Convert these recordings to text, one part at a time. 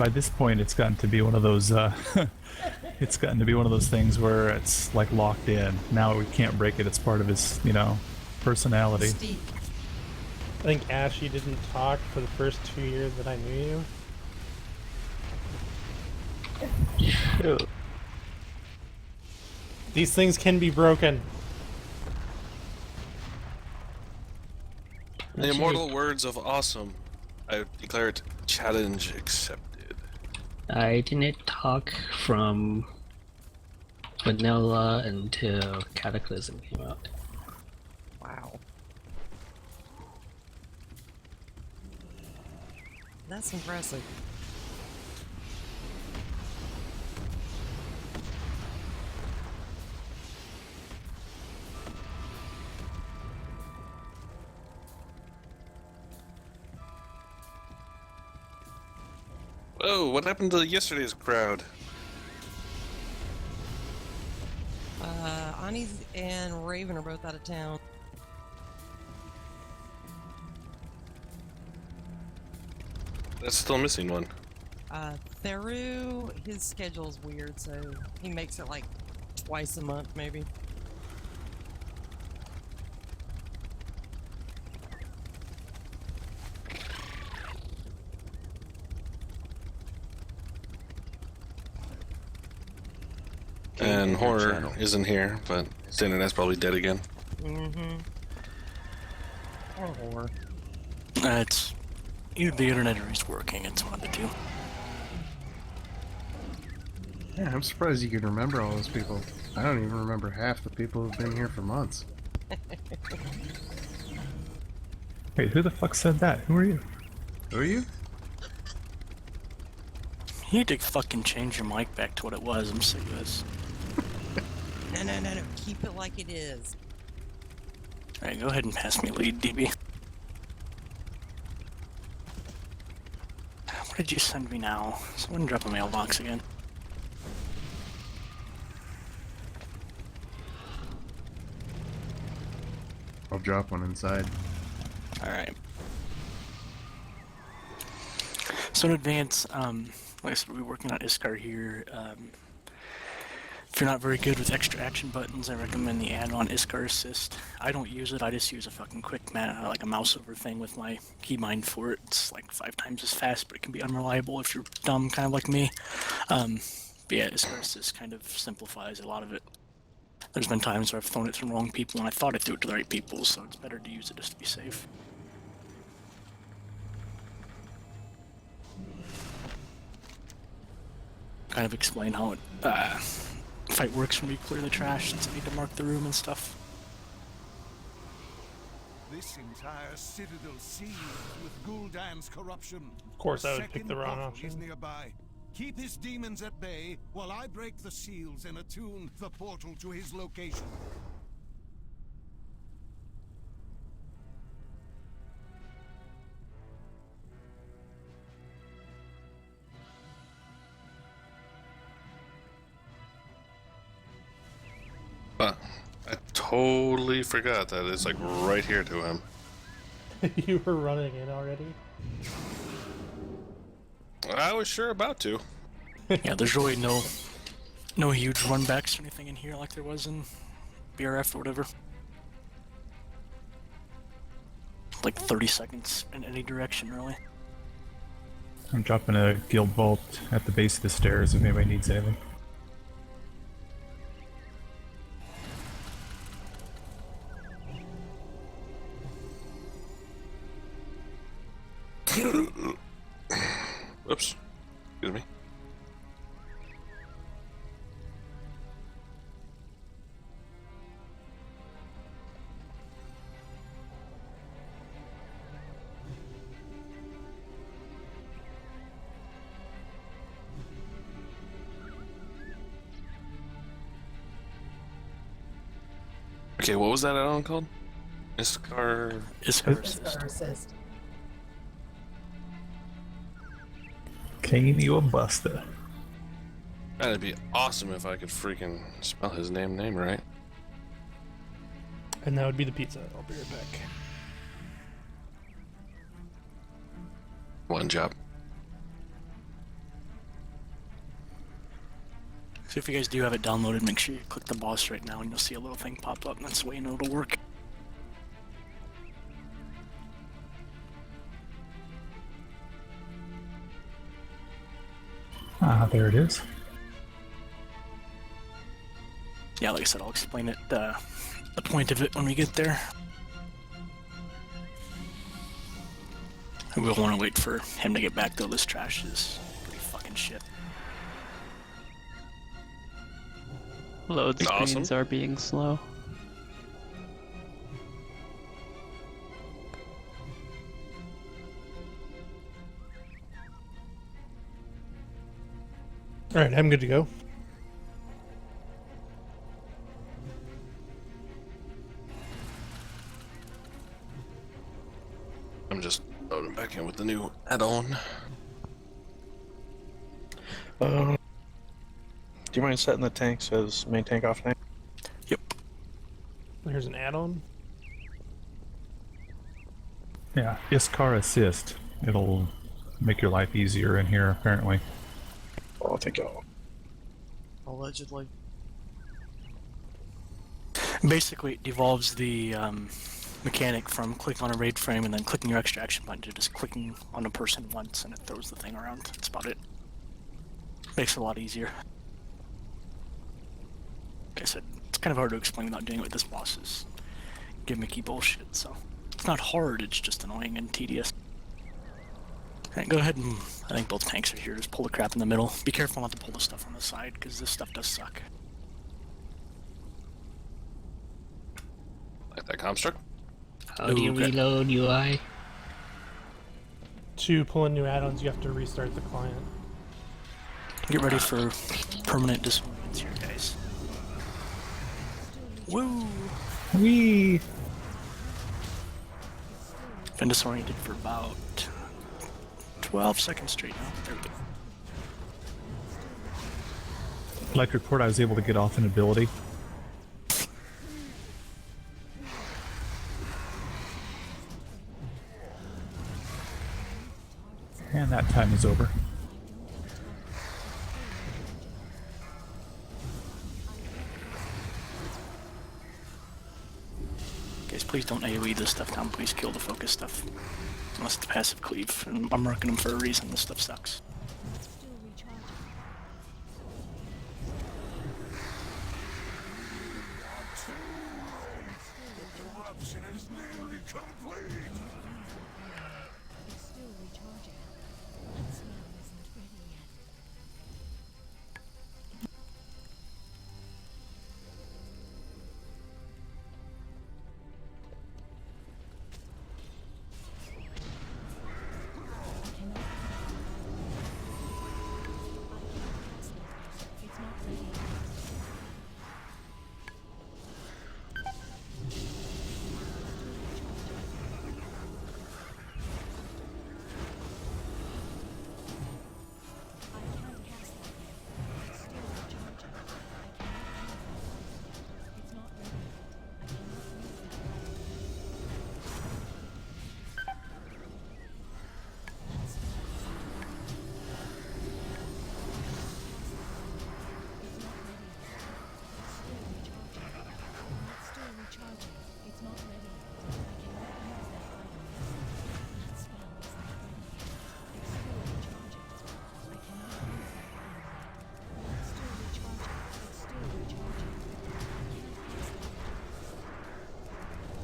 by this point, it's gotten to be one of those. It's gotten to be one of those things where it's like locked in. Now we can't break it. It's part of his, personality. Steve. I think Ash, you didn't talk for the first 2 years that I knew you. These things can be broken. The immortal words of awesome. I declare it challenge accepted. I didn't talk from vanilla until Cataclysm came out. Wow. That's impressive. Whoa, what happened to yesterday's crowd? Ani's and Raven are both out of town. That's still missing one. Theru, his schedule's weird, so he makes it like twice a month, maybe. And Horror isn't here, but his internet's probably dead again. Mm-hmm. Or Horror. It's either the internet or he's working. It's one of the two. Yeah, I'm surprised you can remember all those people. I don't even remember half the people who've been here for months. Wait, who the fuck said that? Who are you? Who are you? You need to fucking change your mic back to what it was. I'm sick of this. No. Keep it like it is. Alright, go ahead and pass me lead, DB. What did you send me now? Someone drop a mailbox again. I'll drop one inside. Alright. So in advance, like I said, we're working on Iskar here. If you're not very good with extra action buttons, I recommend the add-on Iskar Assist. I don't use it, I just use a fucking quick, like a mouse over thing with my keybind for it. It's like 5 times as fast, but it can be unreliable if you're dumb, kind of like me. But yeah, Iskar Assist kind of simplifies a lot of it. There's been times where I've thrown it to the wrong people and I thought I threw it to the right people, so it's better to use it just to be safe. Kind of explain how it fight works when we clear the trash, so I need to mark the room and stuff. This entire citadel seethes with Gul'dan's corruption. Of course, I would pick Second the wrong portal is option. nearby. Keep his demons at bay while I break the seals and attune the portal to his location. I totally forgot that it's like right here to him. You were running in already? I was sure about to. Yeah, there's really no huge runbacks or anything in here like there was in BRF or whatever. Like 30 seconds in any direction, really. I'm dropping a guild vault at the base of the stairs if anybody needs anything. Whoops. Excuse me. Okay, what was that add-on called? Iskar Assist. Can you a buster? That'd be awesome if I could freaking spell his name right. And that would be the pizza. I'll be right back. One job. So if you guys do have it downloaded, make sure you click the boss right now and you'll see a little thing pop up, and that's the way you know it'll work. Ah, there it is. Yeah, like I said, I'll explain it, the point of it when we get there. We'll want to wait for him to get back, though. This trash is pretty fucking shit. Load screens Awesome. are being slow. Alright, I'm good to go. I'm just loading back in with the new add-on. Do you mind setting the tanks as main tank off tank? Yep. Here's an add-on. Yeah, Iskar Assist. It'll make your life easier in here, apparently. Oh, thank you. Allegedly. Basically, it devolves the mechanic from clicking on a raid frame and then clicking your extra action button to just clicking on a person once, and it throws the thing around. That's about it. Makes it a lot easier. Like I said, it's kind of hard to explain without doing it with this boss. Is gimmicky bullshit, so it's not hard, it's just annoying and tedious. Alright, go ahead and, I think both tanks are here, just pull the crap in the middle. Be careful not to pull the stuff on the side, because this stuff does suck. Like that construct. How do you Okay. reload UI? To pull in new add-ons, you have to restart the client. Get ready for permanent disappointments here, guys. Woo! Whee! Been disoriented for about 12 seconds straight now. There we go. Like report, I was able to get off an ability. And that time is over. Guys, please don't AoE this stuff down. Please kill the focus stuff. Unless it's passive cleave. And I'm marking them for a reason. This stuff sucks. Corruption is nearly complete. It's still recharging. That smell isn't ready yet. It's not ready yet. I can't cast that yet. It's still recharging. I cannot use it. It's not ready yet. I cannot use that right. It's not ready yet. It's still recharging. It's not ready yet. I cannot use that item yet. That spell isn't ready yet. It's still recharging. I cannot use that item yet. It's still recharging. It's still recharging. I can't cast that yet.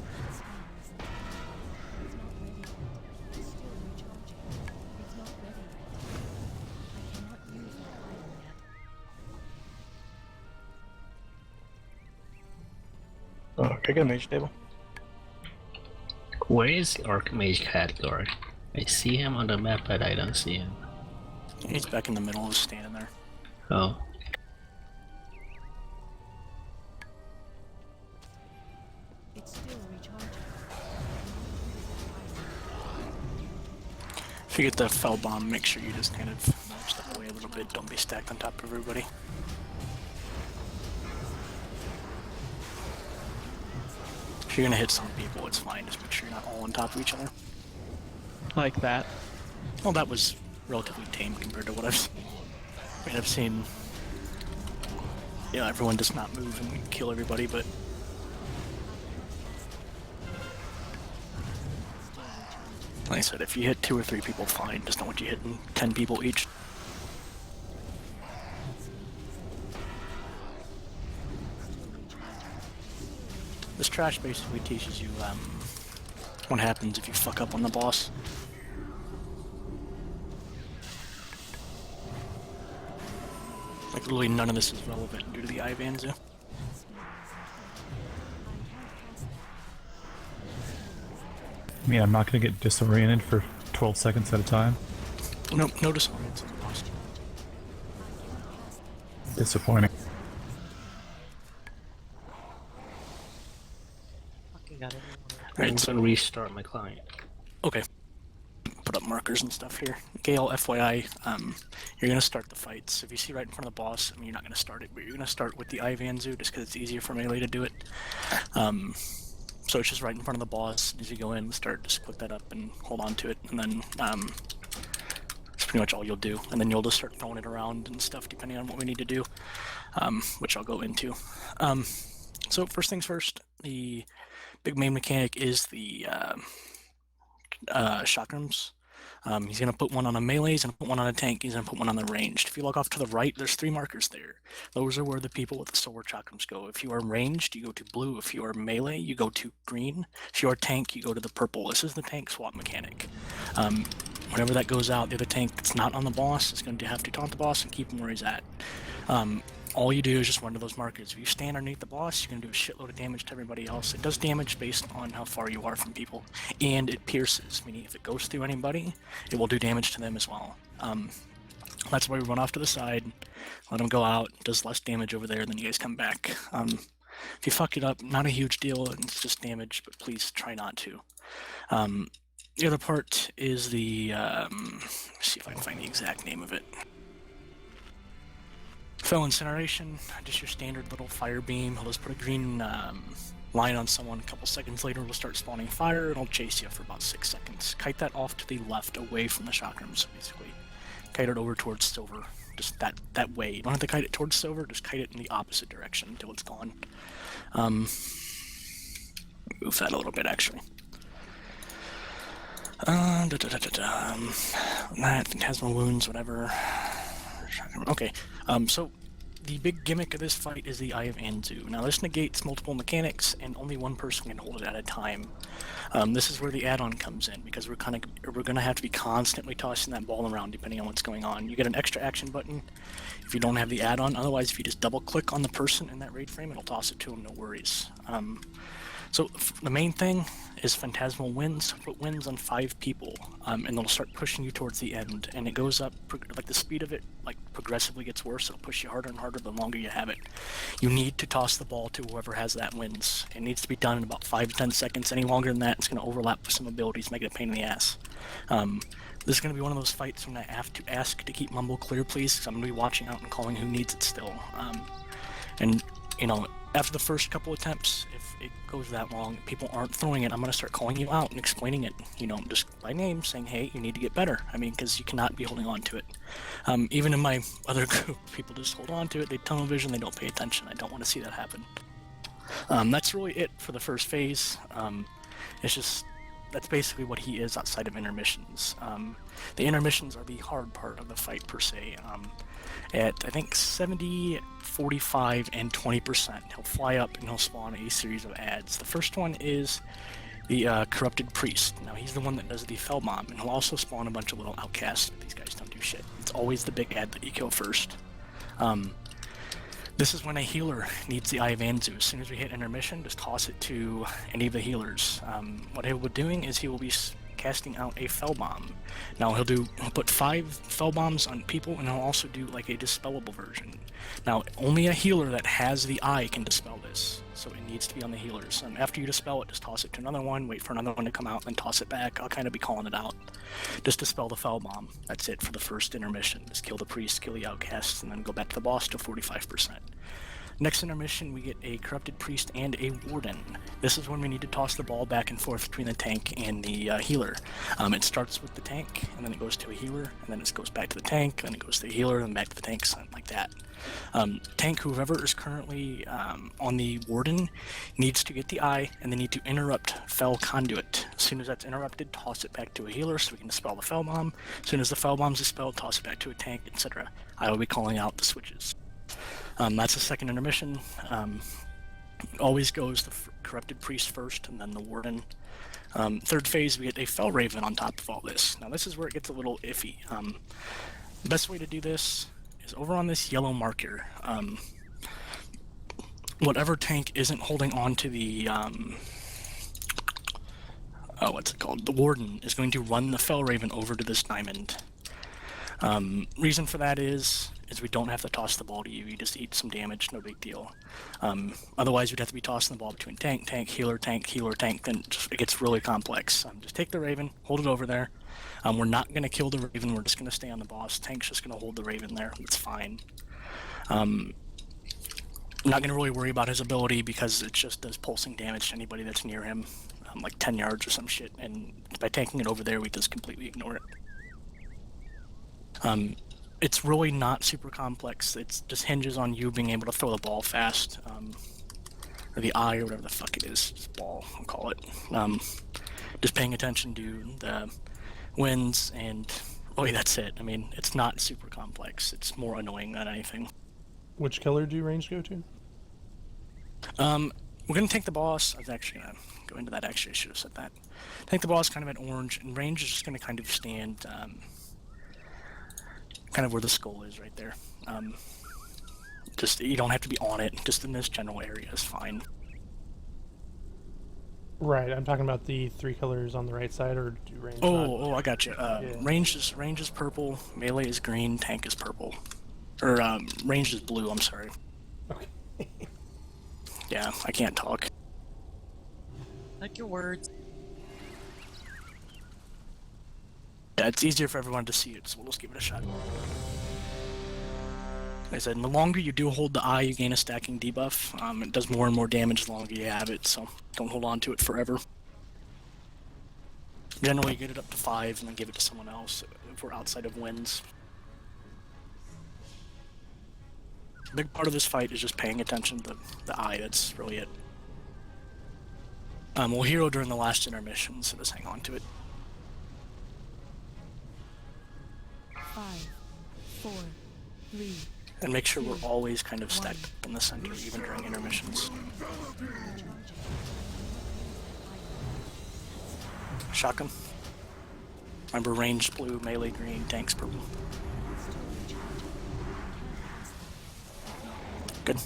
That spell isn't ready yet. It's not ready yet. It's still recharging. It's not ready yet. I cannot use that item yet. Oh, can I get a mage table? Where is the Archmage category? I see him on the map, but I don't see him. He's back in the middle, just standing there. Oh. It's still recharging. If you get the fell bomb, make sure you just kind of step away a little bit. Don't be stacked on top of everybody. If you're gonna hit some people, it's fine. Just make sure you're not all on top of each other. Like that. Well, that was relatively tame compared to what I've seen. I mean, I've seen yeah, everyone does not move and kill everybody, but like I said, if you hit 2 or 3 people, fine. Just don't want you hitting 10 people each. This trash basically teaches you what happens if you fuck up on the boss. Like, literally none of this is relevant due to the Ivanzu. I mean, I'm not going to get disoriented for 12 seconds at a time. Nope, no disorients in the boss. Disappointing. Fucking got everyone. Right, So restart my client. okay. Put up markers and stuff here. Gale, FYI, you're gonna start the fights. If you see right in front of the boss, I mean, you're not gonna start it, but you're gonna start with the Ivanzu just because it's easier for melee to do it. So it's just right in front of the boss. As you go in, start, just click that up and hold on to it, and then that's pretty much all you'll do. And then you'll just start throwing it around and stuff depending on what we need to do, which I'll go into. So first things first, the big main mechanic is the chakrams. He's going to put one on a melee, he's going to put one on a tank, he's going to put one on the ranged. If you look off to the right, there's 3 markers there. Those are where the people with the sword chakrams go. If you are ranged, you go to blue. If you are melee, you go to green. If you are tank, you go to the purple. This is the tank swap mechanic. Whenever that goes out, the other tank that's not on the boss is going to have to taunt the boss and keep him where he's at. All you do is just run to those markers. If you stand underneath the boss, you're going to do a shitload of damage to everybody else. It does damage based on how far you are from people, and it pierces, meaning if it goes through anybody, it will do damage to them as well. That's why we run off to the side, let them go out, it does less damage over there, then you guys come back. If you fuck it up, not a huge deal, it's just damage, but please try not to. The other part is the, let's see if I can find the exact name of it. Fell Incineration, just your standard little fire beam. He'll just put a green line on someone. A couple seconds later, it'll start spawning fire. It'll chase you for about 6 seconds. Kite that off to the left, away from the chakrams, basically. Kite it over towards silver. Just that way. You don't have to kite it towards silver, just kite it in the opposite direction until it's gone. Move that a little bit, actually. That, Phantasmal Wounds, whatever. Okay, so the big gimmick of this fight is the Eye of Anzu. Now this negates multiple mechanics, and only one person can hold it at a time. This is where the add-on comes in, because we're gonna have to be constantly tossing that ball around depending on what's going on. You get an extra action button if you don't have the add-on. Otherwise, if you just double-click on the person in that raid frame, it'll toss it to them, no worries. So the main thing is Phantasmal Winds. Put winds on 5 people, and they'll start pushing you towards the end. And it goes up, like the speed of it, like progressively gets worse. It'll push you harder and harder the longer you have it. You need to toss the ball to whoever has that winds. It needs to be done in about 5 to 10 seconds. Any longer than that, it's going to overlap with some abilities, make it a pain in the ass. This is going to be one of those fights when I have to ask to keep Mumble clear, please, because I'm going to be watching out and calling who needs it still. And, you know, after the first couple attempts, if it goes that long, people aren't throwing it, I'm going to start calling you out and explaining it, you know, just by name, saying, hey, you need to get better. I mean, because you cannot be holding on to it. Even in my other group, people just hold on to it, they tunnel vision, they don't pay attention. I don't want to see that happen. That's really it for the first phase. It's just, that's basically what he is outside of intermissions. The intermissions are the hard part of the fight, per se. At, I think, 70, 45, and 20%, he'll fly up and he'll spawn a series of ads. The first one is the Corrupted Priest. Now, he's the one that does the Fell Bomb, and he'll also spawn a bunch of little outcasts. These guys don't do shit. It's always the big ad that you kill first. This is when a healer needs the Eye of Anzu. As soon as we hit intermission, just toss it to any of the healers. What he will be doing is he will be casting out a Fell Bomb. Now he'll put 5 Fell Bombs on people, and he'll also do like a dispellable version. Now only a healer that has the eye can dispel this, so it needs to be on the healers. After you dispel it, just toss it to another one, wait for another one to come out, then toss it back. I'll kind of be calling it out. Just dispel the Fell Bomb. That's it for the first intermission. Just kill the priest, kill the outcasts, and then go back to the boss to 45%. Next intermission, we get a Corrupted Priest and a Warden. This is when we need to toss the ball back and forth between the tank and the healer. It starts with the tank, and then it goes to a healer, and then it goes back to the tank, and then it goes to the healer, and back to the tank, something like that. Tank, whoever is currently on the Warden, needs to get the eye, and they need to interrupt Fel Conduit. As soon as that's interrupted, toss it back to a healer so we can dispel the Fel Bomb. As soon as the Fel Bomb's dispelled, toss it back to a tank, etc. I will be calling out the switches. That's the second intermission. It always goes the Corrupted Priest first, and then the Warden. Third phase, we get a Fel Raven on top of all this. Now this is where it gets a little iffy. The best way to do this is over on this yellow marker. Whatever tank isn't holding on to the what's it called? The Warden is going to run the Fel Raven over to this diamond. Reason for that is we don't have to toss the ball to you. You just eat some damage, no big deal. Otherwise, we'd have to be tossing the ball between tank, healer, tank, then it gets really complex. Just take the Raven, hold it over there. We're not going to kill the Raven, we're just going to stay on the boss. Tank's just going to hold the Raven there, it's fine. I'm not going to really worry about his ability because it just does pulsing damage to anybody that's near him, like 10 yards or some shit, and by tanking it over there, we just completely ignore it. It's really not super complex. It just hinges on you being able to throw the ball fast, or the eye, or whatever the fuck it is. It's ball, I'll call it. Just paying attention to the winds, and really that's it. I mean, it's not super complex. It's more annoying than anything. Which color do you range go to? We're gonna take the boss. I was actually gonna go into that. Actually, I should have said that. Take the boss kind of at orange, and range is just gonna kind of stand. Kind of where the skull is right there. Just, you don't have to be on it, just in this general area is fine. Right, I'm talking about the 3 colors on the right side, or do range not? Oh, I got you. Range is purple, melee is green, tank is purple. Or, range is blue, I'm sorry. Okay. Yeah, I can't talk. Like your words. Yeah, it's easier for everyone to see it, so we'll just give it a shot. Like I said, the longer you do hold the eye, you gain a stacking debuff. It does more and more damage the longer you have it, so don't hold on to it forever. Generally, you get it up to 5 and then give it to someone else if we're outside of winds. A big part of this fight is just paying attention to the eye, that's really it. We'll hero during the last intermission, so just hang on to it. 5, 4, 3. And make sure we're always kind of stacked up in the center, even during intermissions. Shock him. Remember, range blue, melee green, tanks purple. Good.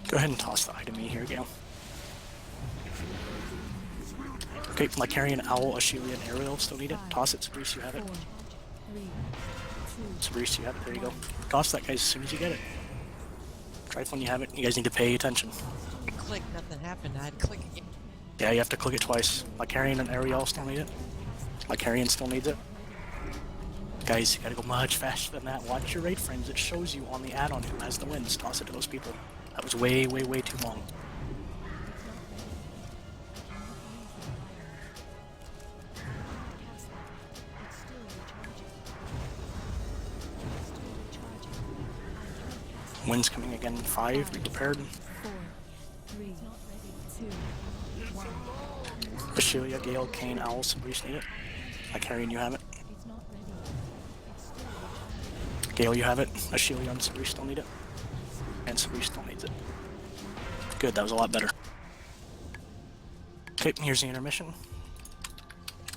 Go ahead and toss the eye to me here, Gale. Okay, Lycarian, Owl, Ashelian, Aerial, still need it. Toss it, Sabrice, you have it. Sabrice, you have it, there you go. Toss that, guys, as soon as you get it. Trifle when you have it, you guys need to pay attention. Click, nothing happened. I had to click again. Yeah, you have to click it twice. Lycarian and Aerial still need it. Lycarian still needs it. Guys, you gotta go much faster than that. Watch your raid frames, it shows you on the add-on who has the wins. Toss it to those people. That was way, way, way too long. Winds coming again, 5, be prepared. 4, 3, 2, 1. Ashelia, Gale, Kane, Owl, Sabrice need it. Lycarian, you have it. Gale, you have it. Ashelia and Sabrice still need it. And Sabrice still needs it. Good, that was a lot better. Okay, here's the intermission.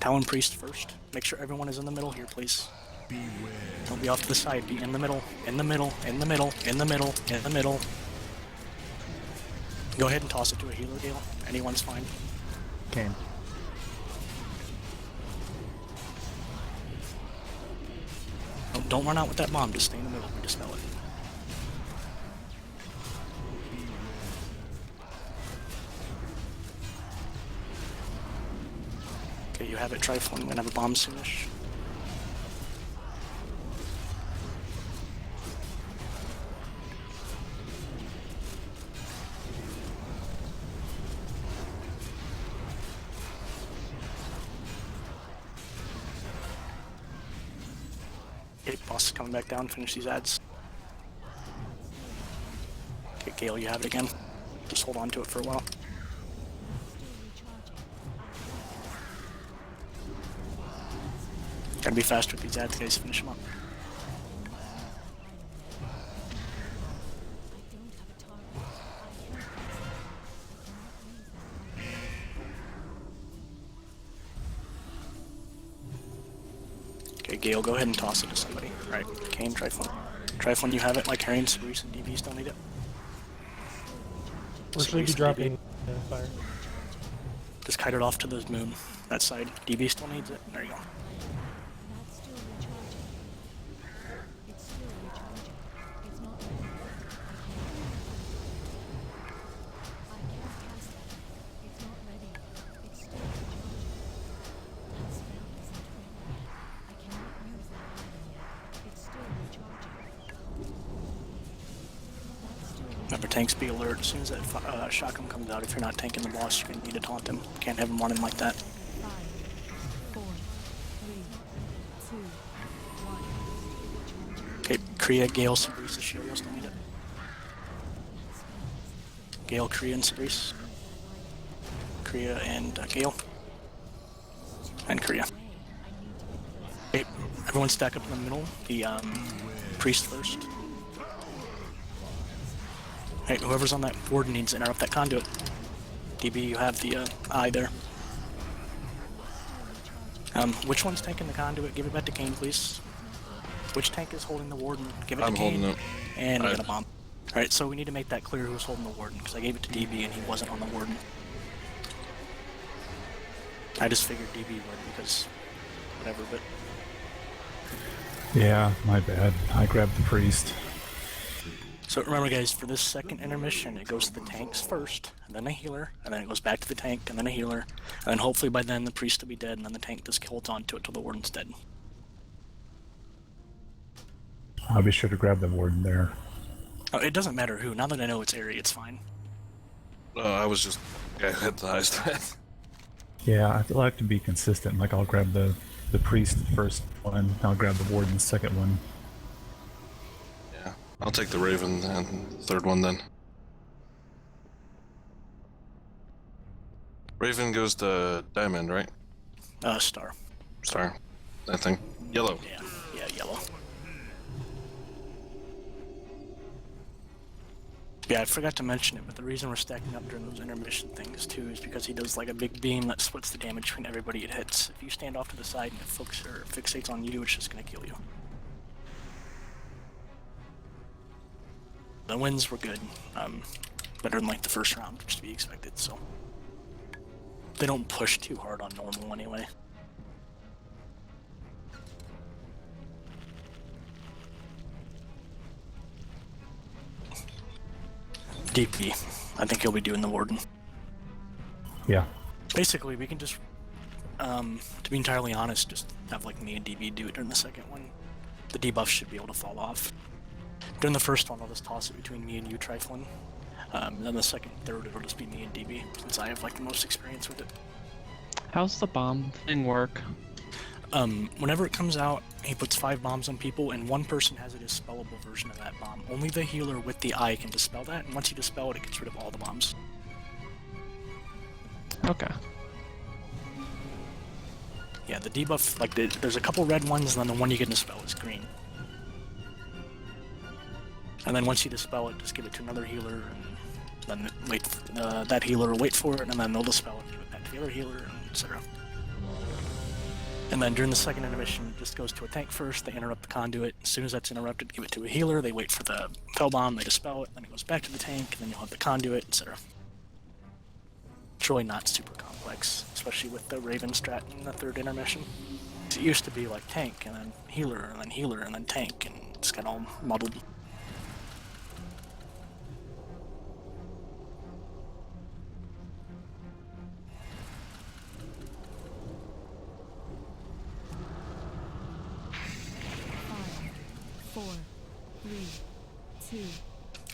Talon Priest first. Make sure everyone is in the middle here, please. Don't be off to the side, be in the middle, in the middle, in the middle, in the middle, in the middle. Go ahead and toss it to a healer, Gale. Anyone's fine. Kane. Don't run out with that bomb, just stay in the middle, we dispel it. Okay, you have it, Trifle. I'm gonna have a bomb soonish. Okay, boss is coming back down. Finish these ads. Okay, Gale, you have it again. Just hold on to it for a while. Gotta be fast with these ads, guys. Finish them up. Okay, Gale, go ahead and toss it to somebody. Alright, Kane, Triflin. Triflin, you have it. Like Harry and Cerise and DB still need it. Where should we be Cerise and dropping DB. fire? Just kite it off to the moon. That side. DB still needs it. There you go. That's still recharging. It's still recharging. It's not ready. I can't cast it. It's not ready. It's still recharging. That spell isn't ready yet. I cannot use that item yet. It's still recharging. That's still Remember, tanks be alert. As soon as that shotgun comes out, if you're not tanking the boss, you're going to need to taunt him. Can't have him running like that. 5, 4, 3, 2, 1. Okay, Kriya, Gale, Cerise, Shield, still need it. Gale, Kriya, and Cerise. Kriya and Gale. And Kriya. Okay, everyone stack up in the middle. The priest first. Hey, whoever's on that board needs to interrupt that conduit. DB, you have the eye there. Which one's taking the conduit? Give it back to Kane, please. Which tank is holding the warden? Give it to I'm Kane. holding it. And we got a bomb. Alright, so we need to make that clear who's holding the warden, because I gave it to DB and he wasn't on the warden. I just figured DB would, because whatever, but Yeah, my bad. I grabbed the priest. so remember guys, for this second intermission, it goes to the tanks first, and then a healer, and then it goes back to the tank, and then a healer, and then hopefully by then the priest will be dead, and then the tank just holds on to it till the warden's dead. I'll be sure to grab the warden there. Oh, it doesn't matter who, now that I know it's Aerie, it's fine. I was just hypnotized. Yeah, I like to be consistent. Like I'll grab the priest first one, I'll grab the warden second one. Yeah, I'll take the Raven and the third one then. Raven goes to Diamond, right? Star. Star. I think. Yellow. Yeah, yellow. Yeah, I forgot to mention it, but the reason we're stacking up during those intermission things too is because he does like a big beam that splits the damage between everybody it hits. If you stand off to the side and it fixates on you, it's just gonna kill you. The wins were good. Better than like the first round, which is to be expected, so. They don't push too hard on normal anyway. DP. I think he'll be doing the warden. Yeah. Basically, we can just, to be entirely honest, just have like me and DB do it during the second one. The debuff should be able to fall off. During the first one, I'll just toss it between me and you, Triflin. Then the second, third, it'll just be me and DB, since I have like the most experience with it. How's the bomb thing work? Whenever it comes out, he puts 5 bombs on people, and one person has a dispellable version of that bomb. Only the healer with the eye can dispel that, and once you dispel it, it gets rid of all the bombs. Okay. Yeah, the debuff, like, there's a couple red ones, and then the one you can dispel is green. And then once you dispel it, just give it to another healer, and then wait, that healer will wait for it, and then they'll dispel it, give it back to the other healer, etc. And then during the second intermission, it just goes to a tank first, they interrupt the conduit. As soon as that's interrupted, give it to a healer, they wait for the fell bomb, they dispel it, then it goes back to the tank, and then you'll have the conduit, etc. It's really not super complex, especially with the Raven strat in the third intermission. It used to be like tank, and then healer, and then healer, and then tank, and it's got all muddled.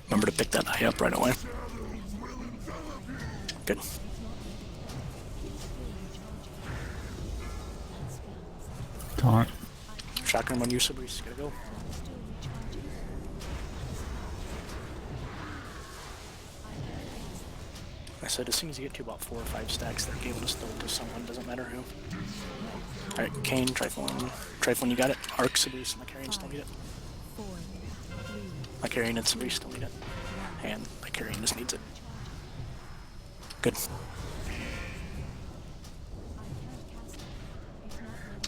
Remember to pick that eye up right away. Good. Taunt. Shotgun when you Sabris, gotta go. I said as soon as you get to about 4 or 5 stacks, they're able to still to someone, doesn't matter who. Alright, Kane, Triflon. Triflon, you got it. Arc, Sabris, Lycarian still need it. Lycarian and Sabris still need it. And Lycarian just needs it. Good.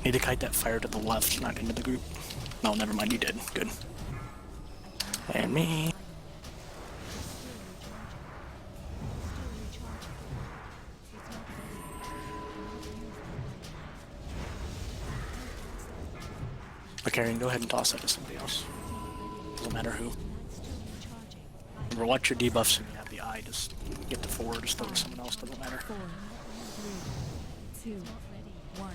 Need to kite that fire to the left, not into the group. No, never mind, you did. Good. And me. Lycarian, go ahead and toss that to somebody else. Doesn't matter who. Remember, watch your debuffs when you have the eye. Just get to 4, just throw it to someone else, doesn't matter. 4, 3, 2, 1.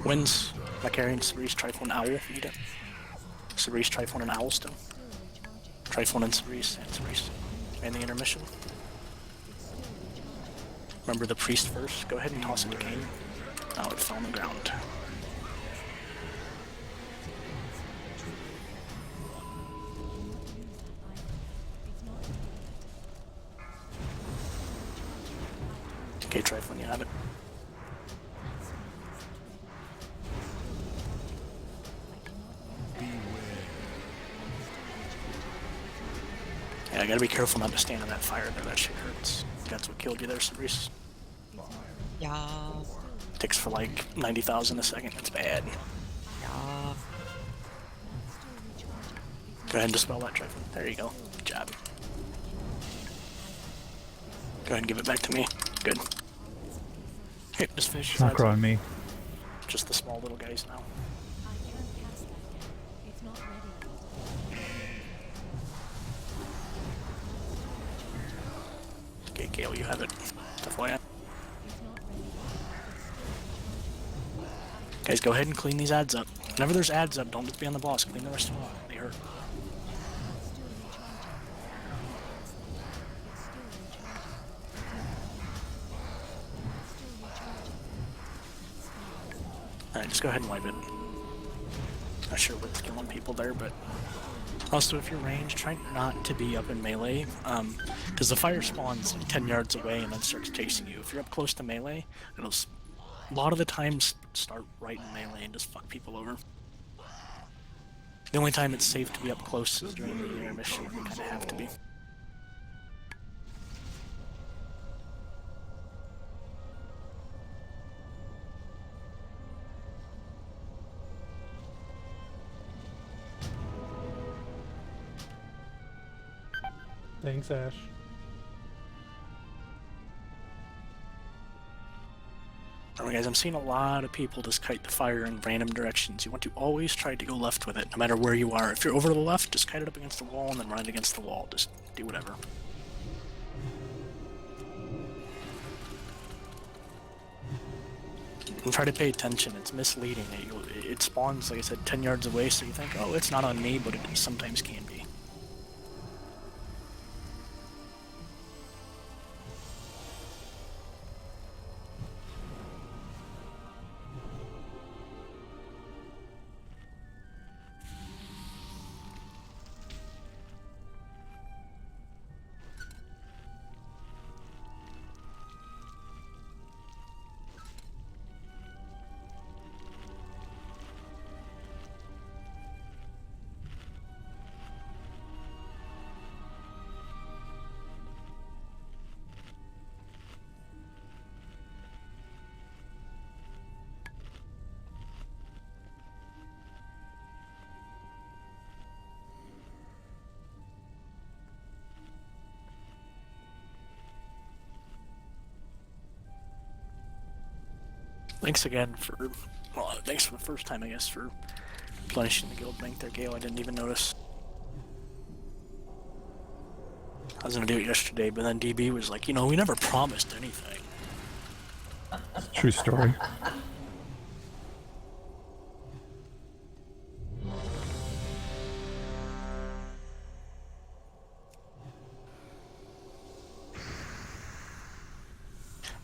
Wins. Lycarian, Sabris, Trifon, Owl. Need it. Sabris, Trifon, and Owl still. Trifon and Sabris, and Sabris. And the intermission. Remember the priest first. Go ahead and toss it to Kane. Oh, it fell on the ground. Okay, Trifon, you have it. Yeah, I gotta be careful not to stand on that fire there, that shit hurts. That's what killed you there, Sabris. Yeah. Ticks for like 90,000 a second, that's bad. Yeah. Go ahead and dispel that, Trifon. There you go. Good job. Go ahead and give it back to me. Good. Okay, just finish your Chakra on me. Just the small little guys now. It's not ready. Okay, Gale, you have it. FYI. Guys, go ahead and clean these ads up. Whenever there's ads up, don't just be on the boss. Clean the rest of them up. They hurt. Alright, just go ahead and wipe it. Not sure what's killing people there, but... Also, if you're ranged, try not to be up in melee, because the fire spawns like 10 yards away and then starts chasing you. If you're up close to melee, it'll a lot of the times start right in melee and just fuck people over. The only time it's safe to be up close is during the intermission. You kind of have to be. Thanks, Ash. Alright guys, I'm seeing a lot of people just kite the fire in random directions. You want to always try to go left with it, no matter where you are. If you're over to the left, just kite it up against the wall and then run it against the wall. Just do whatever. And try to pay attention. It's misleading. It spawns, like I said, 10 yards away, so you think, oh, it's not on me, but it sometimes can be. Thanks again for, well, thanks for the first time, I guess, for replenishing the guild bank there, Gale. I didn't even notice. I was gonna do it yesterday, but then DB was like, you know, we never promised anything. True story.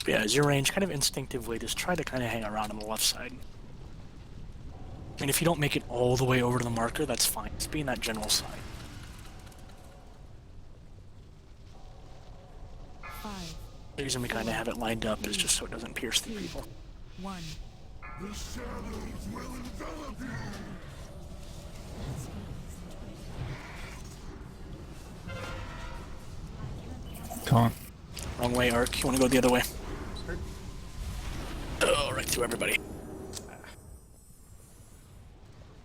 But yeah, as your range, kind of instinctively, just try to kind of hang around on the left side. mean, if you don't make it all the way over to the marker, that's fine. Just be in that general side. 5, The reason we kind of have it lined up is just so it doesn't pierce through people. 1. The shadows will envelop you. Can't. Wrong way, Ark. You want to go the other way? Oh, right through everybody.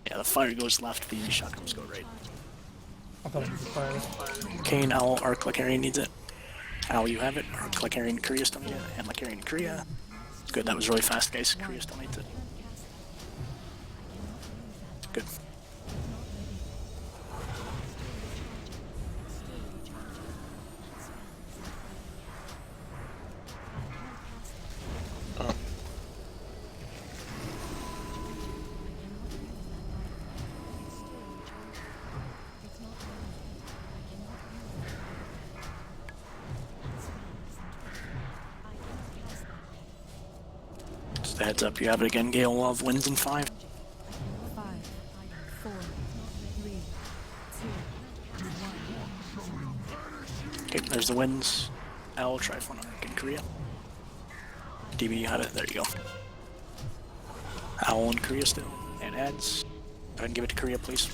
Yeah, the fire goes left, the shotguns go right. I thought it was fire. Kane, Owl, Ark, Lycarian needs it. Owl, you have it. Ark, Lycarian, Korea still need it. And Lycarian, Korea. Good, that was really fast, guys. Korea still needs it. Good. Just a heads up, you have it again. Gale Love wins in 5. 5, 4, 3, 2, 1. Okay, there's the wins. Owl, Trifon, Ark, and Korea. DB, you have it. There you go. Owl and Korea still. And ads. Go ahead and give it to Korea, please.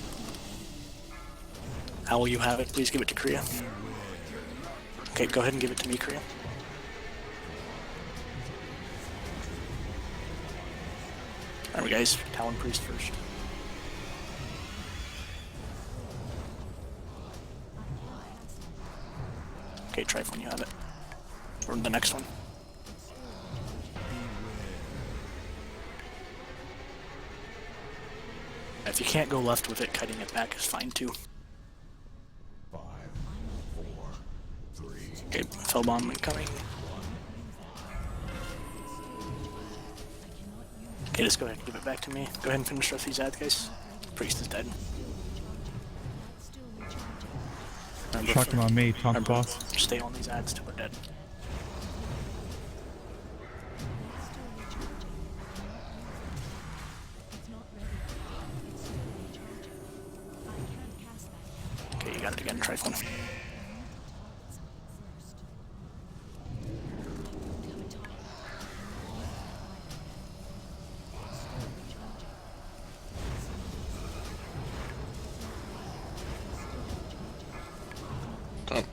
Owl, you have it. Please give it to Korea. Okay, go ahead and give it to me, Korea. Alright, guys. Talon Priest first. Okay, Trifon, you have it. Or the next one. If you can't go left with it, cutting it back is fine too. 5, 4, 3. Okay, fell bomb incoming. Okay, just go ahead and give it back to me. Go ahead and finish the rest of these ads, guys. Priest is dead. Remember, Shocking on me, Tom remember, Boss. stay on these ads till we're dead. It's not ready. It's still recharging. I can't cast that yet. Okay, you got it again, Trifon. First. Done.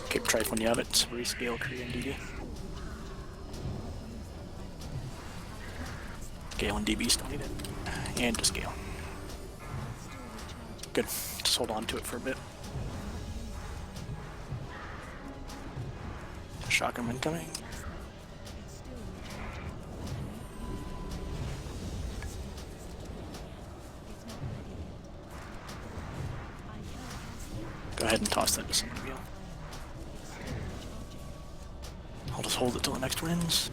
Okay, Trifon, you have it. Rescale, Korean DB. Gale and DB still need it. And just Gale. Good. Just hold on to it for a bit. Shocker incoming. Go ahead and toss that to somebody else. I'll just hold it till the next wins.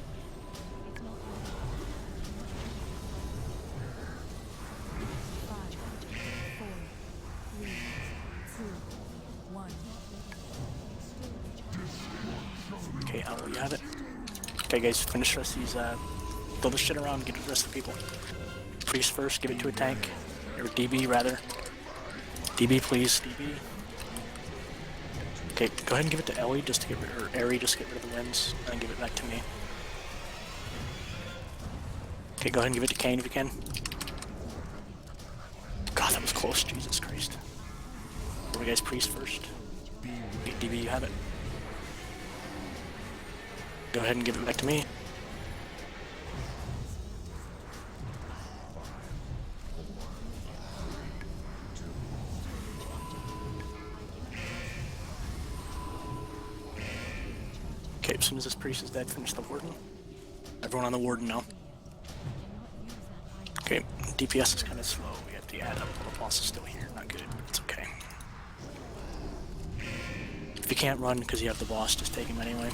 Okay, Owl, you have it. Okay, guys, finish the rest of these. Throw this shit around and get the rest of the people. Priest first, give it to a tank. Or DB, rather. DB, please. DB. Okay, go ahead and give it to Ellie just to get rid, or Airy just to get rid of the wins, and give it back to me. Okay, go ahead and give it to Kane if you can. God, that was close, Jesus Christ. What do you guys, Priest first? DB, you have it. Go ahead and give it back to me. Okay, as soon as this priest is dead, finish the warden. Everyone on the warden now. Okay, DPS is kind of slow. We have to add up while the boss is still here. Not good, but it's okay. If you can't run because you have the boss, just take him anyway.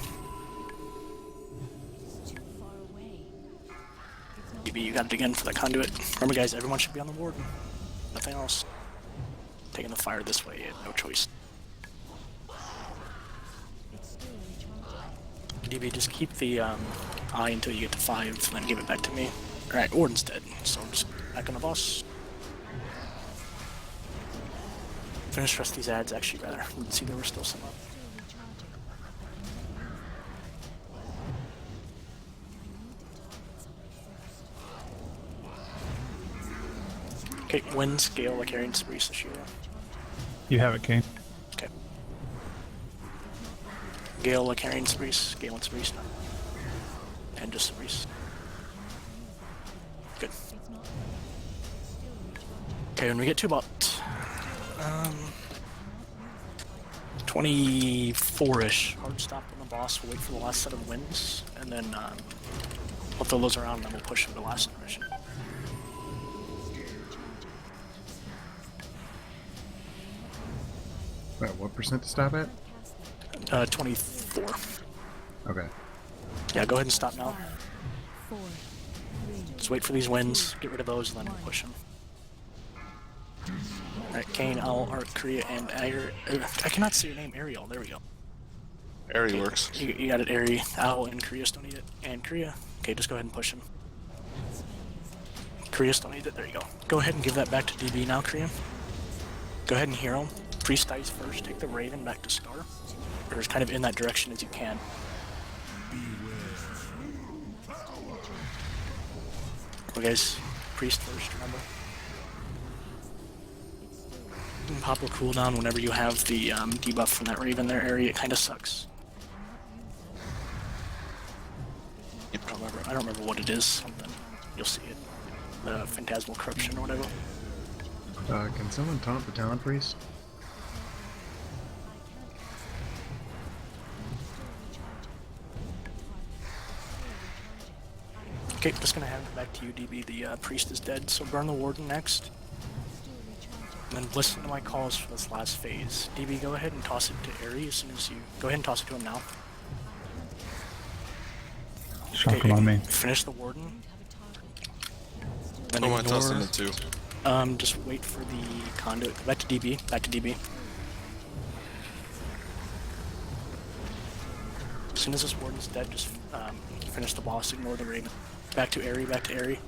DB, you got it again for that conduit. Remember, guys, everyone should be on the warden. Nothing else. taking the fire this way. No choice. DB, just keep the eye until you get to 5, and then give it back to me. Alright, Warden's dead, so I'm just back on the boss. Finish the rest of these ads, actually, rather. You can see there were still some up. Okay, Wind, Scale, Lycarian, Spree, Sashira. You have it, Kane. Okay. Gale, Lycarian, Spree, Gale and Spree. And just Spree. Good. Okay, when we get to about 24-ish, hard stop on the boss, we'll wait for the last set of winds, and then we'll throw those around and then we'll push for the last mission. Right, what percent to stop at? 24. Okay. Yeah, go ahead and stop now. Just wait for these winds, get rid of those, and then push them. Alright, Kane, Owl, Arc, Kriya, and I cannot see your name, Ariel. There we go. Airy Okay, works. You got it, Airy. Owl and Kriya still need it. And Kriya. Okay, just go ahead and push him. Kriya still needs it. There you go. Go ahead and give that back to DB now, Kriya. Go ahead and heal him. Priest dies first. Take the Raven back to Star. Or as kind of in that direction as you can. Okay, guys. Priest first, remember. You can pop a cooldown whenever you have the debuff from that Raven there, area. It kind of sucks. I don't remember what it is. Something. You'll see it. The Phantasmal Corruption or whatever. Can someone taunt the Talon Priest? Okay, just gonna hand it back to you, DB. The priest is dead, so burn the warden next. And then listen to my calls for this last phase. DB, go ahead and toss it to Aerie as soon as you... Go ahead and toss it to him now. Shock Okay, him on me. finish the warden. Then Oh, am I ignore... tossing it too? Just wait for the conduit. Back to DB. Back to DB. As soon as this warden's dead, just finish the boss, ignore the Raven. Back to Aerie, back to Aerie.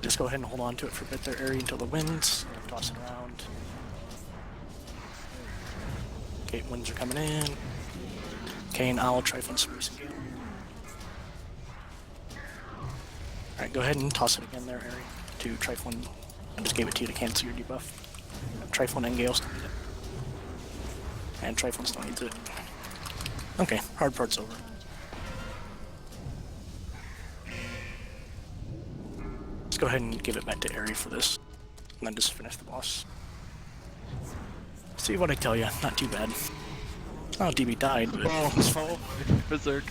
Just go ahead and hold on to it for a bit there, Aerie, until the winds. Toss it around. Okay, winds are coming in. Kane, Owl, Trifle, Spruce, and Gale. Alright, go ahead and toss it again there, Aerie, to Trifle. I just gave it to you to cancel your debuff. Trifle and Gale still need it. And Trifle still needs it. Okay, hard part's over. Let's go ahead and give it back to Aerie for this. And then just finish the boss. See what I tell you, not too bad. Oh, DB died, but it's fall. Berserk.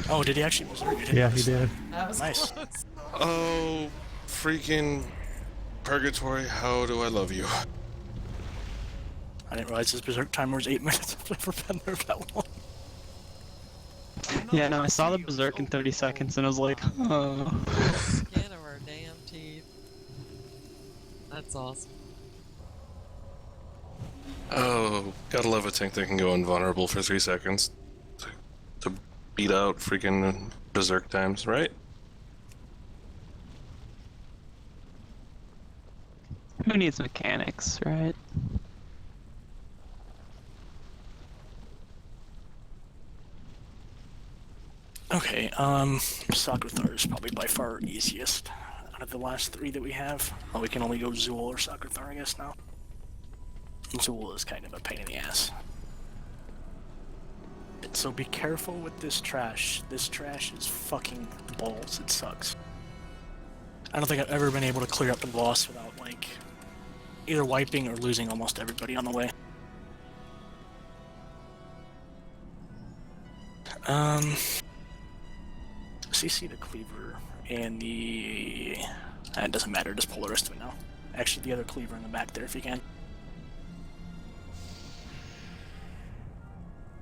Oh, did he actually berserk? Yeah, he did. That was Nice. close. Oh, freaking Purgatory, how do I love you? I didn't realize his berserk timer was 8 minutes. I've never been there that long. Yeah, no, I saw the berserk in 30 seconds and I was like, oh. Skin of our damn teeth. That's awesome. Oh, gotta love a tank that can go invulnerable for 3 seconds to beat out freaking berserk times, right? Who needs mechanics, right? Okay, Shakycast is probably by far easiest out of the last 3 that we have. Well, we can only go Zool or Shakycast, I guess, now. Zool is kind of a pain in the ass. So be careful with this trash. This trash is fucking balls. It sucks. I don't think I've ever been able to clear up the boss without, like, either wiping or losing almost everybody on the way. CC the cleaver and the... it doesn't matter, just pull the rest of it now. Actually, the other cleaver in the back there if you can.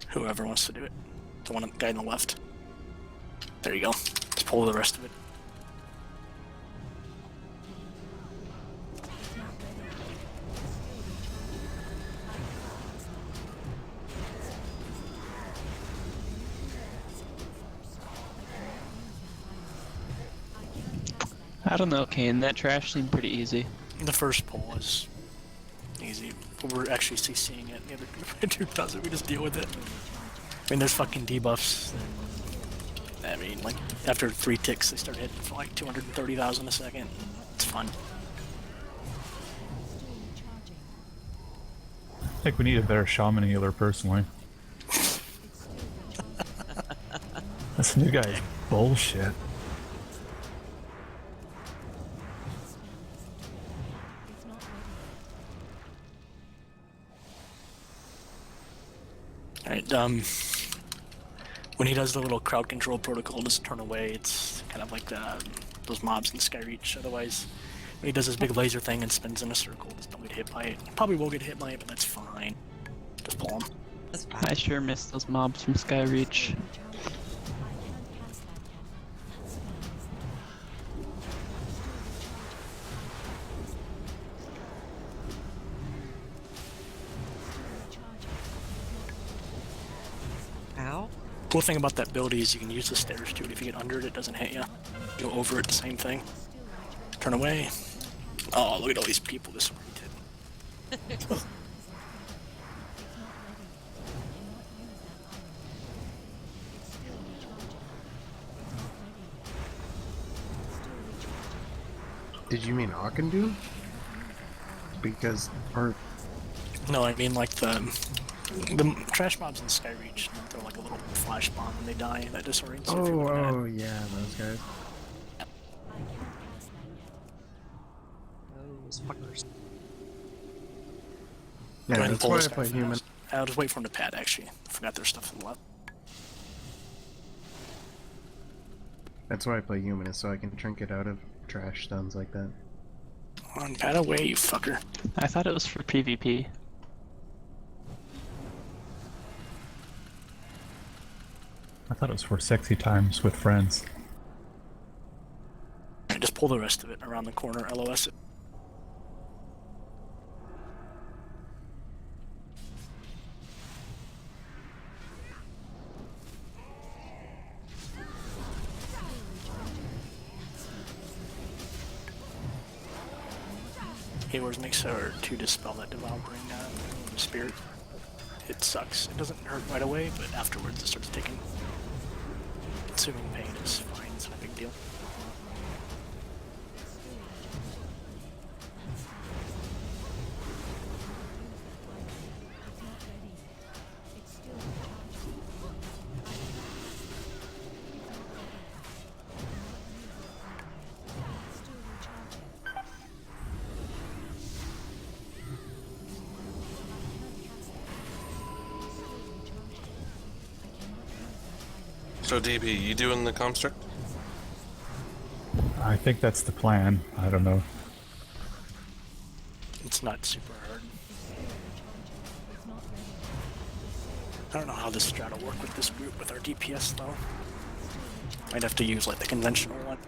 Whoever wants to do it. The one guy on the left. There you go. Just pull the rest of it. I don't know, Kane. That trash seemed pretty easy. The first pull was easy. But we're actually CCing it. The other dude does it. We just deal with it. I mean, there's fucking debuffs. I mean, like, after 3 ticks, they start hitting for like 230,000 a second. It's fun. I think we need a better shaman healer, personally. This new guy's bullshit. Alright, when he does the little crowd control protocol, just turn away. It's kind of like those mobs in Skyreach. Otherwise, when he does his big laser thing and spins in a circle, just don't get hit by it. Probably will get hit by it, but that's fine. Just pull him. That's fine. I sure miss those mobs from Skyreach. Ow. Cool thing about that ability is you can use the stairs too. If you get under it, it doesn't hit you. Go over it, the same thing. Turn away. Oh, look at all these people disoriented. Did you mean Aukendu? Because, or... No, I mean like the trash mobs in Skyreach. They're like a little flash bomb when they die. That disorients you. Oh, yeah, those guys. Those fuckers. Yeah, Go ahead and that's pull why this I guy play human. fast. I'll just wait for him to pad, actually. I forgot there's stuff on the left. That's why I play human, is so I can trinket out of trash stuns like that. Come on, pad away, you fucker. I thought it was for PvP. I thought it was for sexy times with friends. Alright, just pull the rest of it around the corner, LOS it. Healers makes sure to dispel that devouring spirit. It sucks. It doesn't hurt right away, but afterwards it starts taking consuming pain. It's fine. It's not a big deal. So DB, you doing the construct? I think that's the plan. I don't know. It's not super hard. I don't know how this strat will work with this group with our DPS though. Might have to use like the conventional one.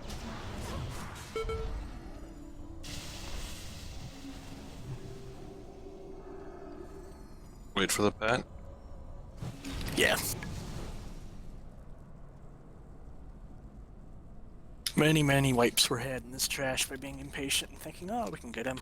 Wait for the pat? Yeah. Many wipes were had in this trash by being impatient and thinking, oh, we can get him.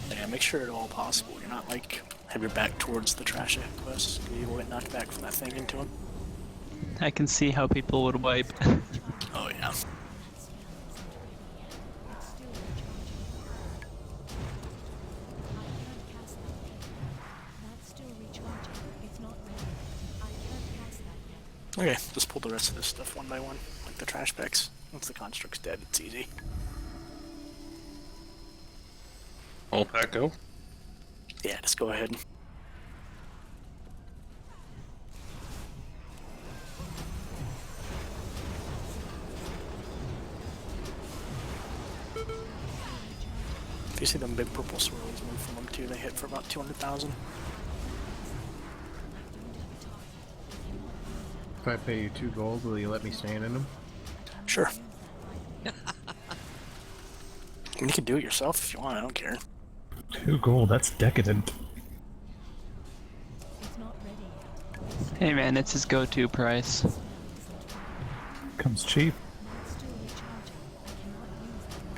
Yeah, make sure at all possible you're not like have your back towards the trash quest. You will get knocked back from that thing into him. I can see how people would wipe. Oh yeah. Okay, just pull the rest of this stuff one by one, like the trash packs. Once the construct's dead, it's easy. All pack go. Yeah, just go ahead. If you see them big purple swirls move from them too, they hit for about 200,000. If I pay you 2 gold, will you let me stand in them? Sure. I mean, you can do it yourself if you want, I don't care. 2 gold, that's decadent. It's not ready yet. Hey man, it's his go-to price. Comes cheap. It's still recharging. I cannot use that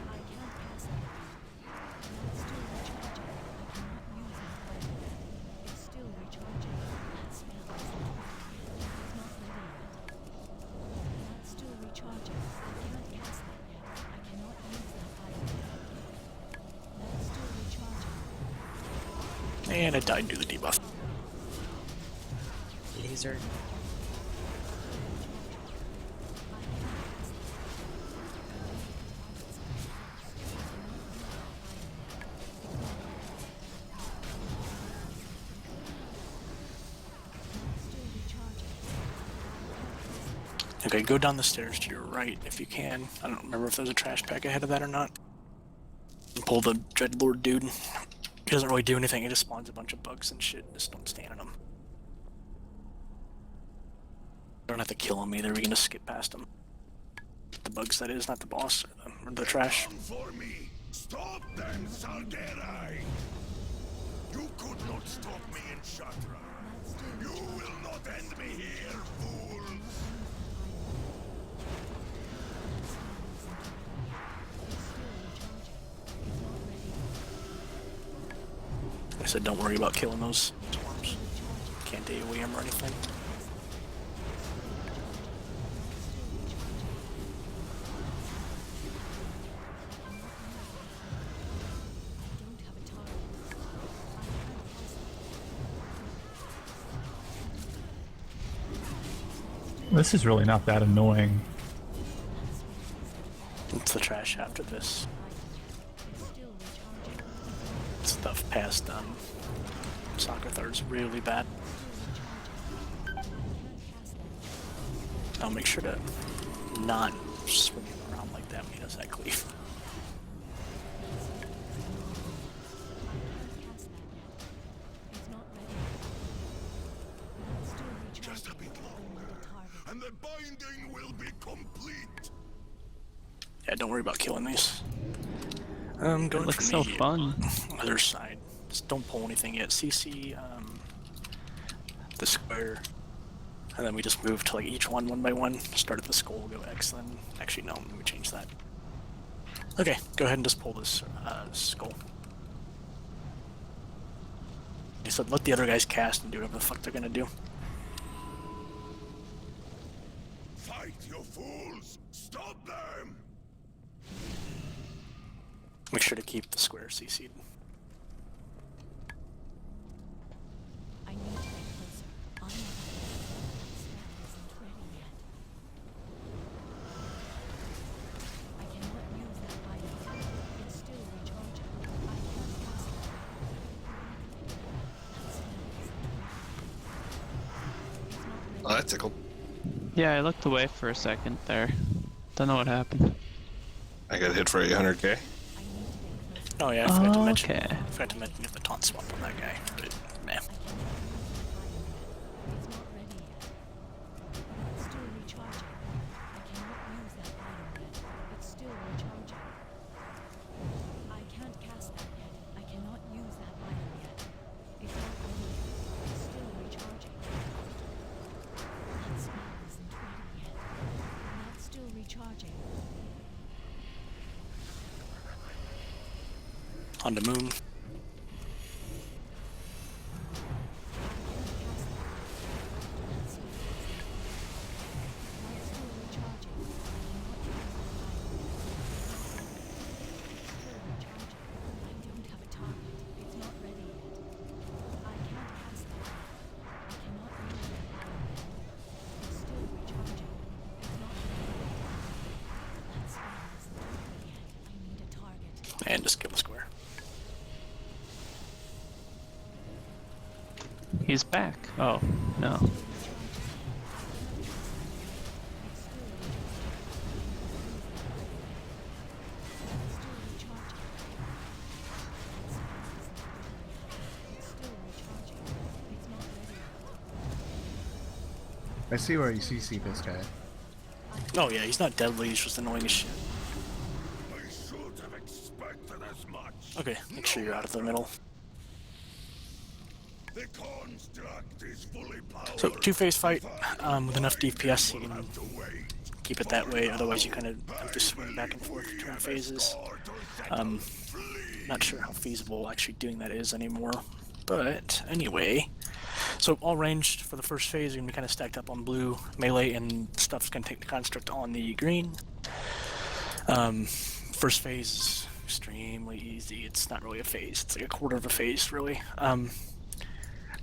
right now. It's not ready yet. It's still recharging. It's not ready yet. It's still recharging. I can't pass that yet. It's still recharging. I cannot use that right now. It's still recharging. That spell is not ready yet. It's not ready yet. That's still recharging. I can't cast that yet. I cannot use that item yet. That's still recharging. And it died due to the debuff. Laser. Okay, go down the stairs to your right if you can. I don't remember if there's a trash pack ahead of that or not. Pull the Dreadlord dude. He doesn't really do anything, he just spawns a bunch of bugs and shit. Just don't stand in them. Don't have to kill him either, we can just skip past him. The bugs, that is, not the boss, or the trash. Come for me! Stop them, Sargerai! You could not stop me in Shatra. You will not end me here, fools! I said don't worry about killing those swarms. Can't AoE him or anything. This is really not that annoying. It's the trash after this. Stuff past Shakycast really bad. I'll make sure to not swing him around like that when he does that cleave. Just a bit longer, and the binding will be complete. Yeah, don't worry about killing these. Going It looks for so the fun. other side. Just don't pull anything yet. CC the square, and then we just move to like each one by one. Start at the skull, go X, then actually no, let me change that. Okay, go ahead and just pull this skull. He said let the other guys cast and do whatever the fuck they're gonna do. Fight, you fools! Stop them! Make sure to keep the square CC'd. I need to get closer. I'm not isn't ready yet. I cannot use that item. It's still recharging. I can't cast it. That spell isn't ready. Oh, that tickled. Yeah, I looked away for a second there. Don't know what happened. I got hit for 800k. Oh yeah, I forgot to mention. Okay. I forgot to mention you have the taunt swap on that guy. But meh. It's not ready yet. It's still recharging. I cannot use that item yet. It's still recharging. I can't cast that yet. I cannot use that item yet. It's not ready yet. It's still recharging. That spell isn't ready yet. That's still recharging. On the moon. I don't have He's back. Oh, no. I see why you CC this guy. Oh yeah, he's not deadly, he's just annoying as shit. I should have expected as much. Okay, make sure you're out of the middle. The construct is fully powered. So, two-phase fight, with enough DPS you can Have to wait. keep it that way, otherwise you kind of have to swing back and forth between phases. Not sure how feasible actually doing that is anymore. But, anyway. So, all ranged for the first phase are going to be kind of stacked up on blue. Melee and stuff's going to take the construct on the green. First phase is extremely easy. It's not really a phase. It's like a quarter of a phase, really.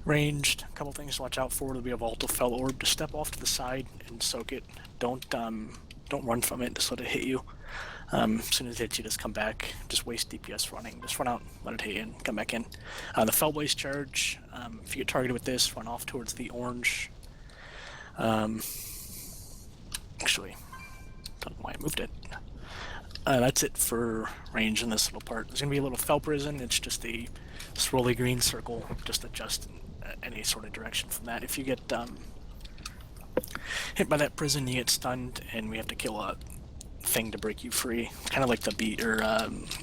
Ranged, a couple things to watch out for. There'll be a volatile fell orb. Just step off to the side and soak it. Don't run from it. Just let it hit you. As soon as it hits you, just come back. Just waste DPS running. Just run out, let it hit you, and come back in. The Fellblaze charge. If you get targeted with this, run off towards the orange. Actually, don't know why I moved it. That's it for range in this little part. There's gonna be a little Fell Prison. It's just a swirly green circle. Just adjust in any sort of direction from that. If you get hit by that prison, you get stunned, and we have to kill a thing to break you free. It's kind of like the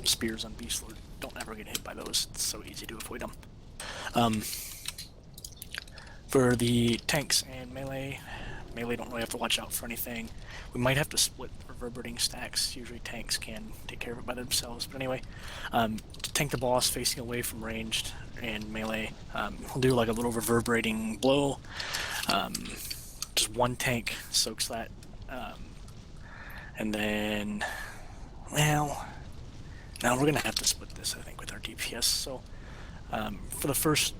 spears on Beast Lord. Don't ever get hit by those. It's so easy to avoid them. For the tanks and melee don't really have to watch out for anything. We might have to split reverberating stacks. Usually tanks can take care of it by themselves. But anyway, to tank the boss facing away from ranged and melee, we'll do like a little reverberating blow. Just one tank soaks that. And then, well, now we're going to have to split this, I think, with our DPS. So, for the first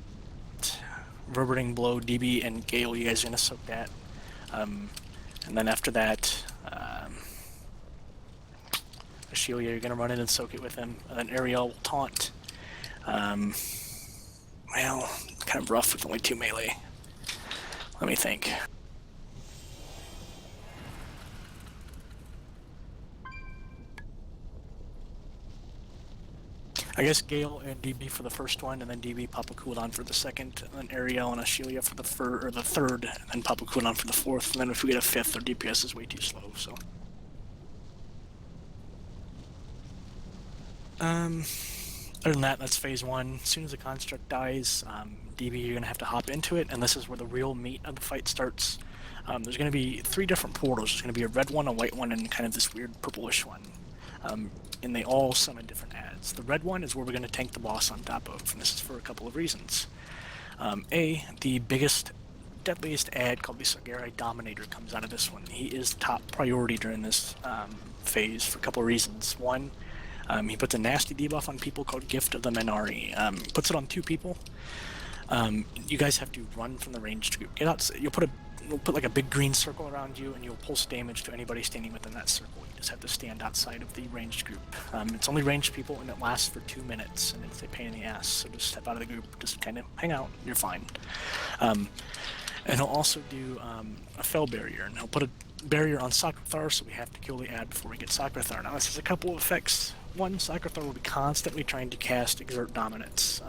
reverberating blow, DB and Gale, you guys are going to soak that. And then after that, Ashelia, you're going to run in and soak it with him. And then Ariel will taunt. Well, kind of rough with only 2 melee. Let me think. I guess Gale and DB for the first one, and then DB pop a cooldown for the second, and then Ariel and Ashelia for the third, and then pop a cooldown for the fourth, and then if we get a fifth, our DPS is way too slow, so. Other than that, that's phase 1. As soon as the construct dies, DB, you're gonna have to hop into it, and this is where the real meat of the fight starts. There's gonna be 3 different portals. There's gonna be a red one, a white one, and kind of this weird purplish one. And they all summon different ads. The red one is where we're going to tank the boss on top of, and this is for a couple of reasons. The biggest, deadliest ad called the Sagerai Dominator comes out of this one. He is top priority during this phase for a couple of reasons. One, he puts a nasty debuff on people called Gift of the Menari. Puts it on 2 people. You guys have to run from the ranged group. Get out. You'll put like a big green circle around you, and you'll pulse damage to anybody standing within that circle. You just have to stand outside of the ranged group. It's only ranged people, and it lasts for 2 minutes, and it's a pain in the ass. So just step out of the group, just kind of hang out, you're fine. And he'll also do a Fell Barrier, and he'll put a barrier on Shakycast, so we have to kill the ad before we get Shakycast. Now this has a couple of effects. One, Shakycast will be constantly trying to cast Exert Dominance.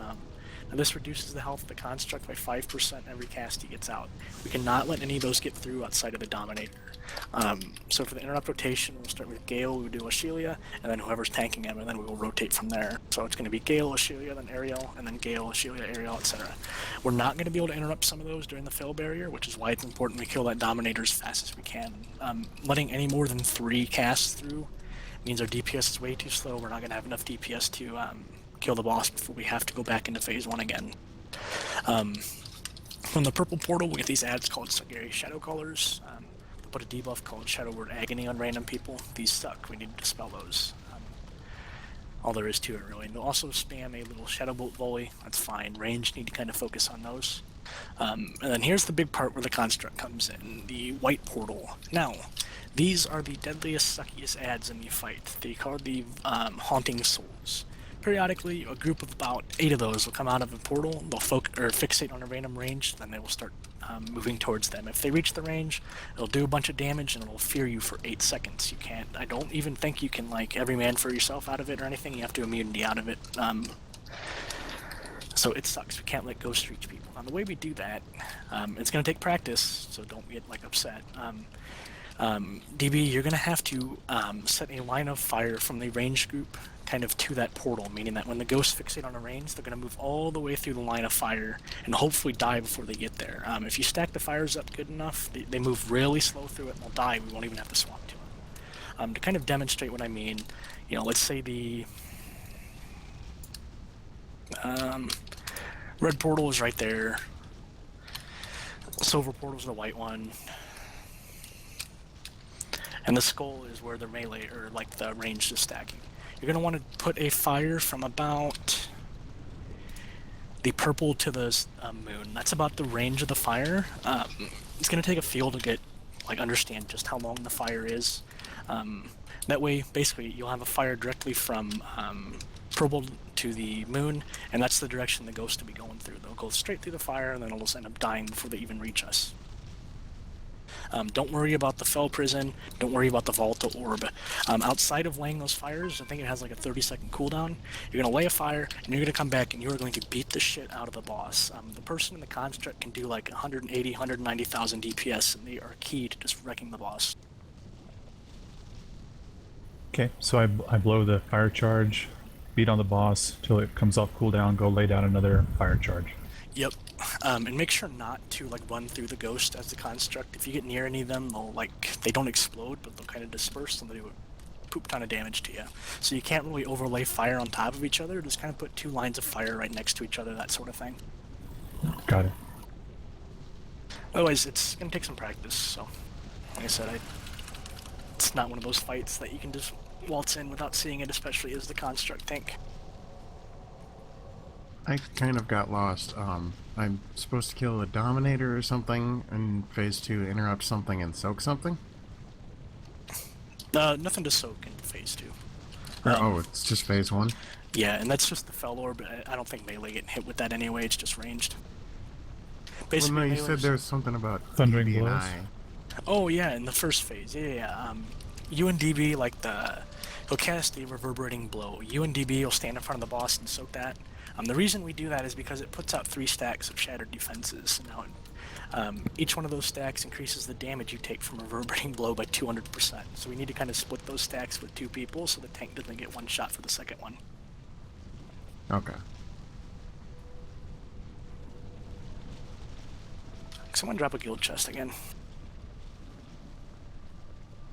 Now this reduces the health of the construct by 5% every cast he gets out. We cannot let any of those get through outside of the Dominator. So for the interrupt rotation, we'll start with Gale, we'll do Ashelia, and then whoever's tanking him, and then we will rotate from there. So it's going to be Gale, Ashelia, then Ariel, and then Gale, Ashelia, Ariel, etc. We're not going to be able to interrupt some of those during the Fell Barrier, which is why it's important we kill that Dominator as fast as we can. Letting any more than 3 casts through means our DPS is way too slow. We're not going to have enough DPS to kill the boss before we have to go back into phase 1 again. From the purple portal, we get these ads called Sagerai Shadow Callers. We'll put a debuff called Shadow Word Agony on random people. These suck. We need to dispel those. All there is to it, really. And we'll also spam a little Shadow Bolt Volley. That's fine. Range, need to kind of focus on those. And then here's the big part where the construct comes in, the white portal. Now, these are the deadliest, suckiest ads in the fight. They call the Haunting Souls. periodically, a group of about 8 of those will come out of a portal. They'll fixate on a random range, then they will start moving towards them. If they reach the range, it'll do a bunch of damage and it'll fear you for 8 seconds. You can't. I don't even think you can like every man for yourself out of it or anything. You have to immunity out of it. So it sucks. We can't let ghosts reach people. Now the way we do that, it's going to take practice, so don't get like upset. DB, you're going to have to set a line of fire from the range group kind of to that portal, meaning that when the ghosts fixate on a range, they're going to move all the way through the line of fire and hopefully die before they get there. If you stack the fires up good enough, they move really slow through it and they'll die. We won't even have to swap to them. To kind of demonstrate what I mean, let's say the red portal is right there. Silver portal is the white one. And the skull is where the melee, or like the range is stacking. You're going to want to put a fire from about the purple to the moon. That's about the range of the fire. It's going to take a feel to understand just how long the fire is. That way, basically, you'll have a fire directly from purple to the moon, and that's the direction the ghost will be going through. They'll go straight through the fire, and then it'll just end up dying before they even reach us. Don't worry about the Fell Prison. Don't worry about the Volta Orb. Outside of laying those fires, I think it has like a 30-second cooldown. You're going to lay a fire, and you're going to come back, and you are going to beat the shit out of the boss. The person in the construct can do like 180, 190,000 DPS, and they are key to just wrecking the boss. Okay, so I blow the fire charge, beat on the boss till it comes off cooldown, go lay down another fire charge. Yep. And make sure not to run through the ghost as the construct. If you get near any of them, they don't explode, but they'll kind of disperse and they do a poop ton of damage to you. So you can't really overlay fire on top of each other. Just kind of put 2 lines of fire right next to each other, that sort of thing. Got it. Otherwise, it's going to take some practice. So, like I said, it's not one of those fights that you can just waltz in without seeing it, especially as the construct tank. I kind of got lost. I'm supposed to kill a Dominator or something in phase 2, interrupt something, and soak something? Nothing to soak in phase 2. It's just phase 1? Yeah, and that's just the Fell Orb. I don't think melee getting hit with that anyway, it's just ranged. Basically, well, no, you said there was something about Thundering DB and blows. I. Oh, yeah, in the first phase. Yeah. You and DB, he'll cast a reverberating blow. You and DB will stand in front of the boss and soak that. The reason we do that is because it puts out 3 stacks of shattered defenses. Now, each one of those stacks increases the damage you take from reverberating blow by 200%. So we need to kind of split those stacks with 2 people so the tank doesn't get 1 shot for the second one. Okay. Someone drop a guild chest again.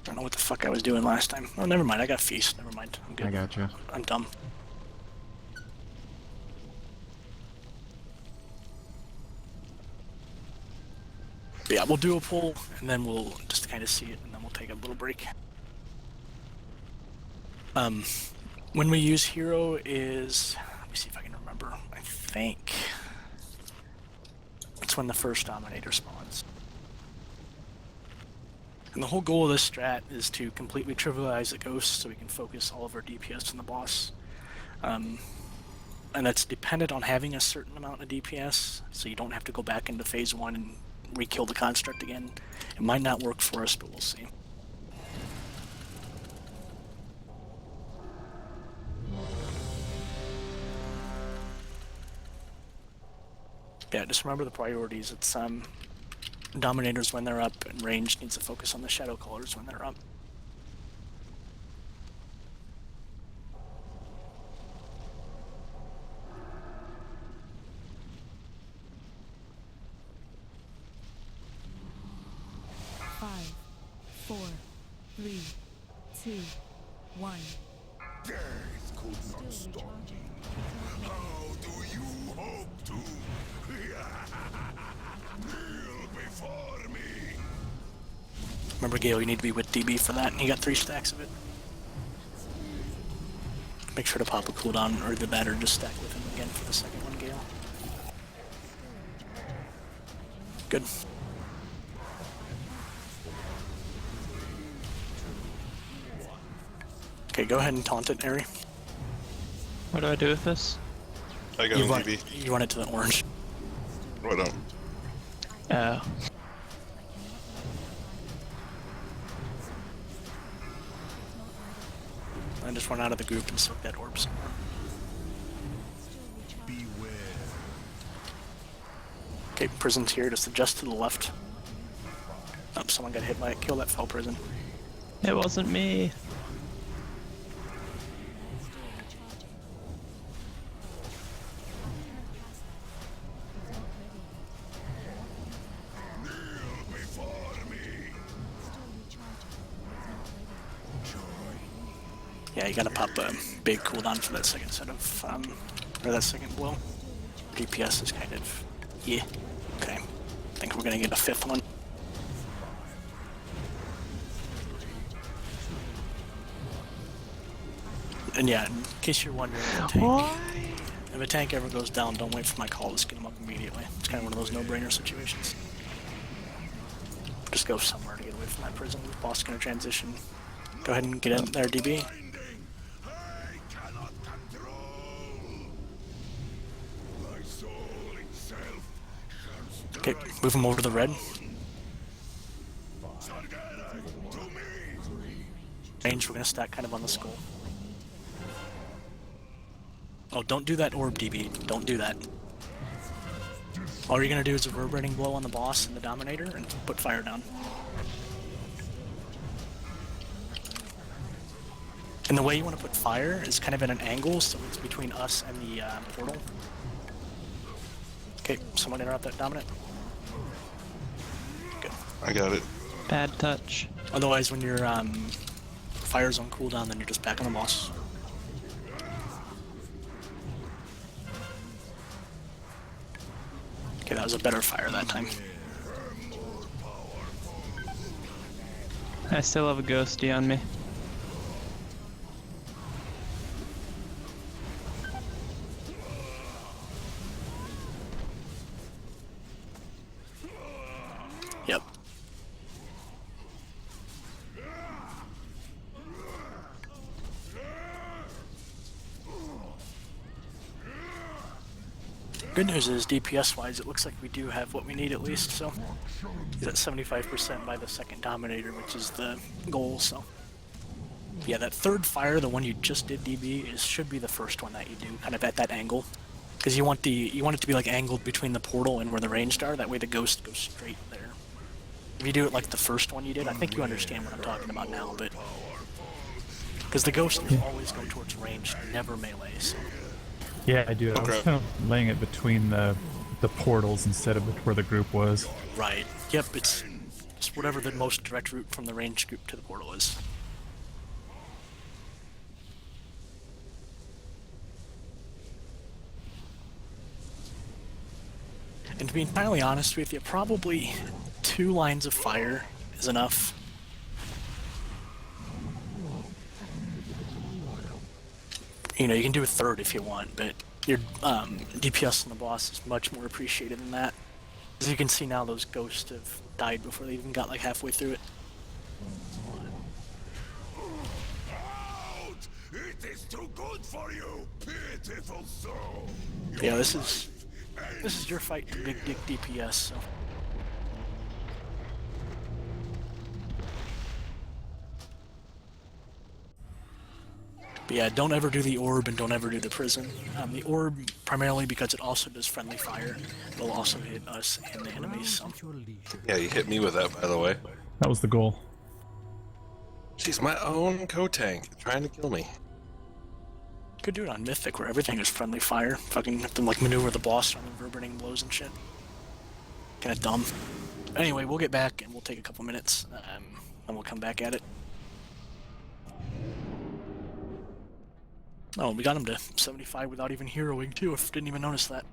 Don't know what the fuck I was doing last time. Oh, never mind. I got feast. Never mind. I'm good. I gotcha. I'm dumb. But yeah, we'll do a pull, and then we'll just kind of see it, and then we'll take a little break. When we use hero is... Let me see if I can remember. I think... It's when the first Dominator spawns. And the whole goal of this strat is to completely trivialize the ghost so we can focus all of our DPS on the boss. And that's dependent on having a certain amount of DPS, so you don't have to go back into phase 1 and re-kill the construct again. It might not work for us, but we'll see. Yeah, just remember the priorities. It's Dominators when they're up, and range needs to focus on the Shadow Callers when they're up. Five, 4, 3, 2, 1. Death could not Still stop me. recharging. How do you hope to? Kneel before me. Remember, Gale, you need to be with DB for that, and he got 3 stacks of it. Make sure to pop a cooldown, or the better, just stack with him again for the second one, Gale. Good. Okay, go ahead and taunt it, Ari. What do I do with this? I got You an run, DB. you run it to the orange. Right on. Oh. I just run out of the group and soak that orb somewhere. Beware. Okay, prison's here. Just adjust to the left. Oh, someone got hit by it. Kill that fell prison. It wasn't me. Yeah, you gotta pop a big cooldown for that second set of, or that second blow. DPS is kind of, yeah. Okay, I think we're gonna get a fifth one. And yeah, in case you're wondering, if a tank ever goes down, don't wait for my call, just get him up immediately. It's kind of one of those no-brainer situations. Just go somewhere to get away from that prison. The boss is gonna transition. Go ahead and get in there, DB. Okay, move him over to the red. Range, we're gonna stack kind of on the skull. Oh, don't do that orb, DB. Don't do that. All you're gonna do is a reverberating blow on the boss and the Dominator and put fire down. And the way you want to put fire is kind of at an angle, so it's between us and the portal. Okay, someone interrupt that Dominant. Good. I got it. Bad touch. Otherwise, when your fire's on cooldown, then you're just back on the boss. Okay, that was a better fire that time. I still have a ghosty on me. Yep. Good news is, DPS-wise, it looks like we do have what we need at least, so he's at 75% by the second Dominator, which is the goal, so. Yeah, that third fire, the one you just did, DB, should be the first one that you do, kind of at that angle. Because you want it to be like angled between the portal and where the ranged are, that way the ghost goes straight there. If you do it like the first one you did, I think you understand what I'm talking about now, but... Because the ghost will always go towards range, never melee, so... Yeah, I do. I was Okay. kind of laying it between the portals instead of where the group was. Right. Yep, it's just whatever the most direct route from the ranged group to the portal is. And to be entirely honest with you, probably 2 lines of fire is enough. You know, you can do a third if you want, but your DPS on the boss is much more appreciated than that. As you can see now, those ghosts have died before they even got like halfway through it. Out! It is too good for you, pitiful soul. Yeah, this is your fight to big dick DPS, so. But yeah, don't ever do the orb and don't ever do the prison. The orb, primarily because it also does friendly fire. It'll also hit us and the enemies, so. Yeah, you hit me with that, by the way. That was the goal. She's my own co-tank, trying to kill me. Could do it on Mythic where everything is friendly fire. Fucking have to like maneuver the boss on the reverberating blows and shit. Kinda dumb. Anyway, we'll get back and we'll take a couple minutes, and we'll come back at it. Oh, we got him to 75 without even heroing too. I didn't even notice that.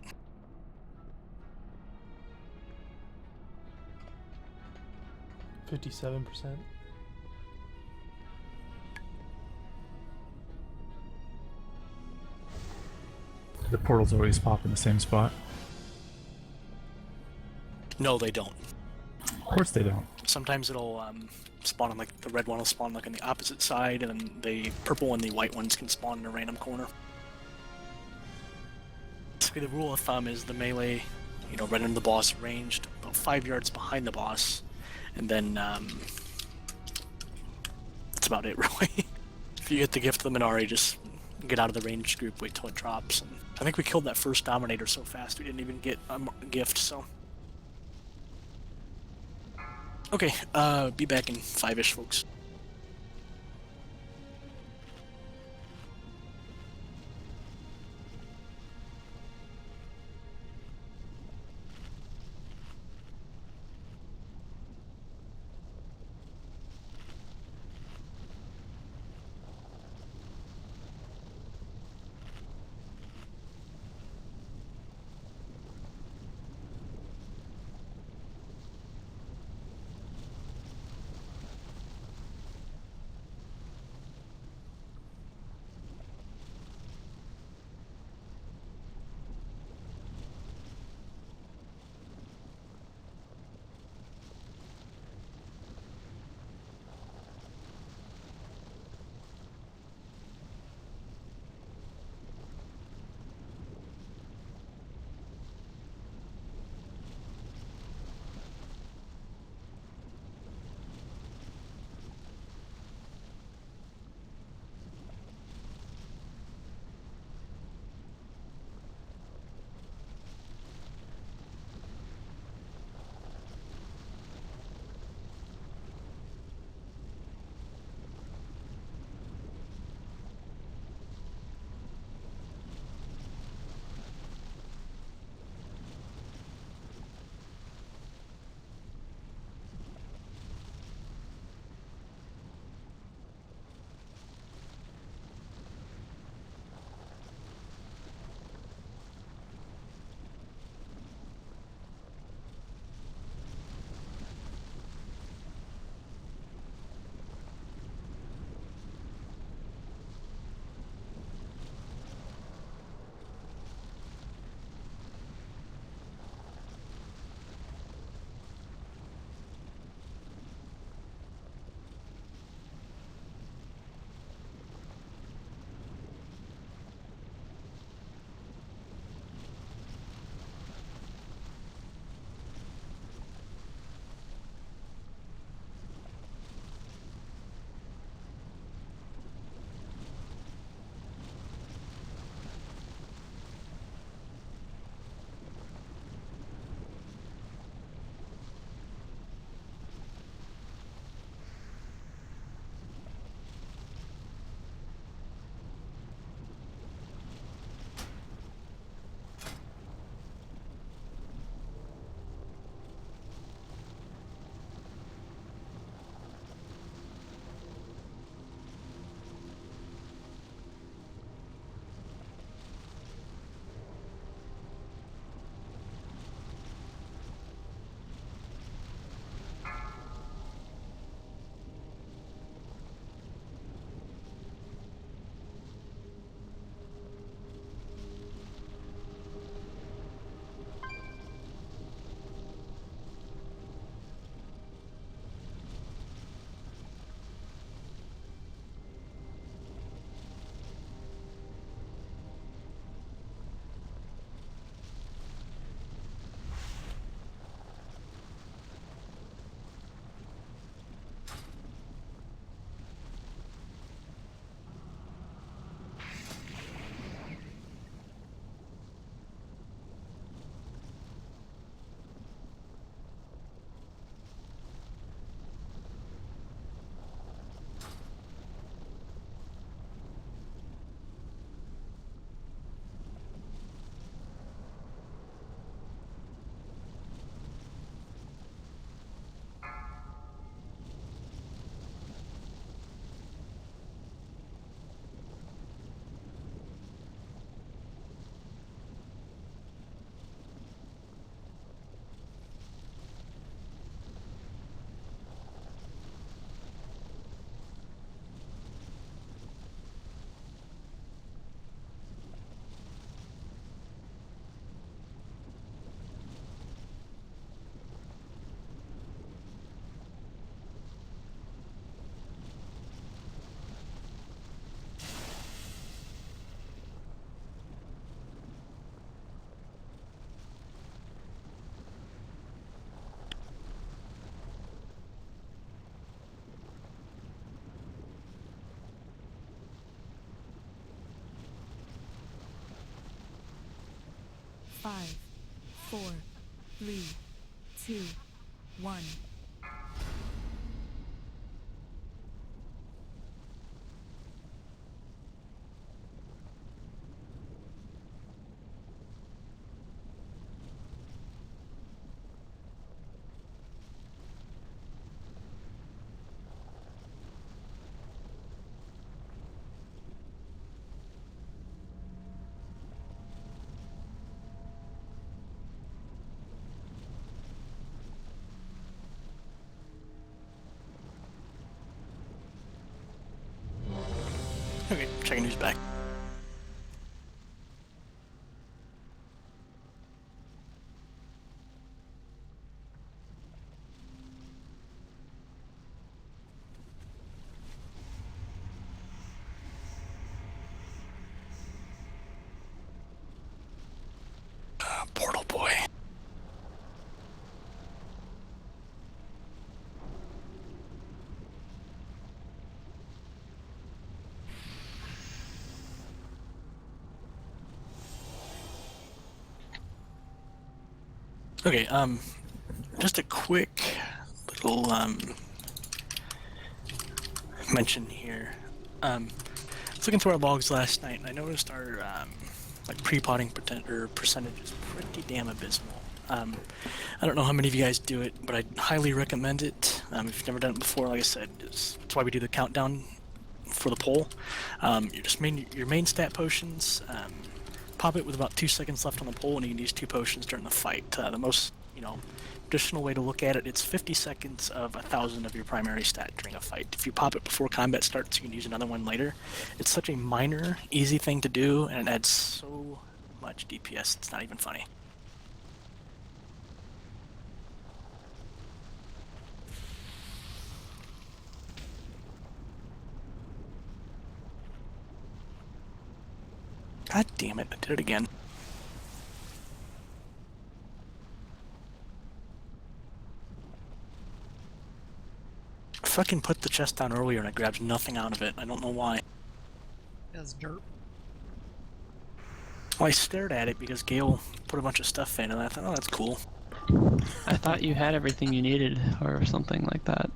%57%. The portals always pop in the same spot. No, they don't. Of course they don't. Sometimes it'll spawn on like the red one will spawn like on the opposite side, and then the purple and the white ones can spawn in a random corner. basically the rule of thumb is the melee, you know, right under the boss, ranged about 5 yards behind the boss, and then that's about it really. If you get the gift of the Minari, just get out of the ranged group, wait till it drops. And I think we killed that first Dominator so fast we didn't even get a gift, so. Okay, be back in 5-ish, folks. 5, 4, 3, 2, 1. Okay, checking who's back. Portal boy. Okay, just a quick little mention here. I was looking through our logs last night, and I noticed our like pre-potting percentage is pretty damn abysmal. I don't know how many of you guys do it, but I highly recommend it. If you've never done it before, like I said, that's why we do the countdown for the poll. Your main stat potions. Pop it with about 2 seconds left on the pole, and you can use 2 potions during the fight. The most, traditional way to look at it, it's 50 seconds of 1,000 of your primary stat during a fight. If you pop it before combat starts, you can use another one later. It's such a minor, easy thing to do, and it adds so much DPS, it's not even funny. God damn it, I did it again. I fucking put the chest down earlier and I grabbed nothing out of it. I don't know why. That's dirt. Well, I stared at it because Gale put a bunch of stuff in and I thought, oh, that's cool. I thought you had everything you needed or something like that.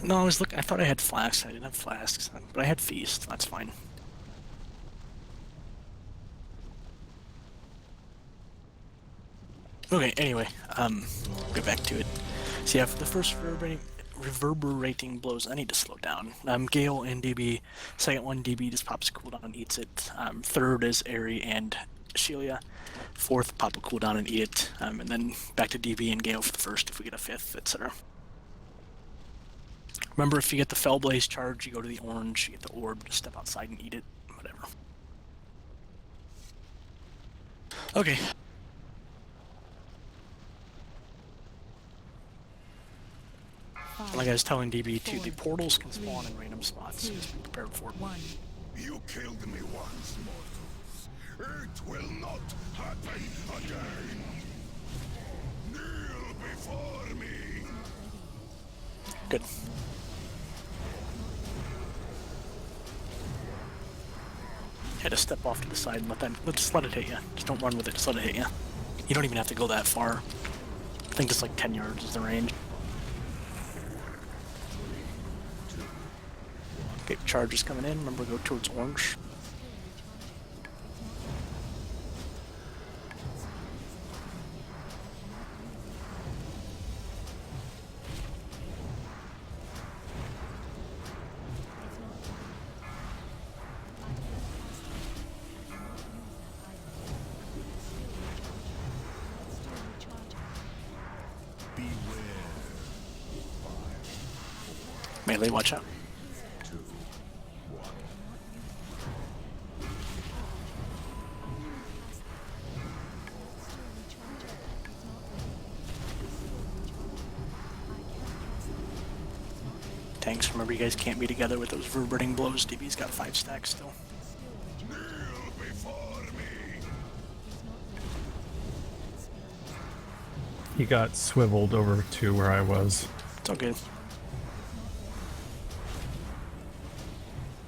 No, I thought I had flasks. I didn't have flasks, but I had feast. That's fine. Okay, anyway, get back to it. So yeah, for the first reverberating blows, I need to slow down. Gale and DB, second one DB just pops a cooldown and eats it. Third is Aerie and Shelia. Fourth, pop a cooldown and eat it. And then back to DB and Gale for the first if we get a fifth, etc. Remember, if you get the Fellblaze charge, you go to the orange, you get the orb, just step outside and eat it, whatever. Okay. Like I was telling DB too, the portals can spawn in random spots, so just be prepared for it. You killed me once, mortals. It will not happen again. Kneel before me. Good. Had to step off to the side and just let it hit you. Just don't run with it, just let it hit you. You don't even have to go that far. I think just like 10 yards is the range. Okay, charge is coming in. Remember, go towards orange. Melee, watch out. Tanks, remember you guys can't be together with those reverberating blows. DB's got 5 stacks still. Kneel before me. He got swiveled over to where I was. It's all good.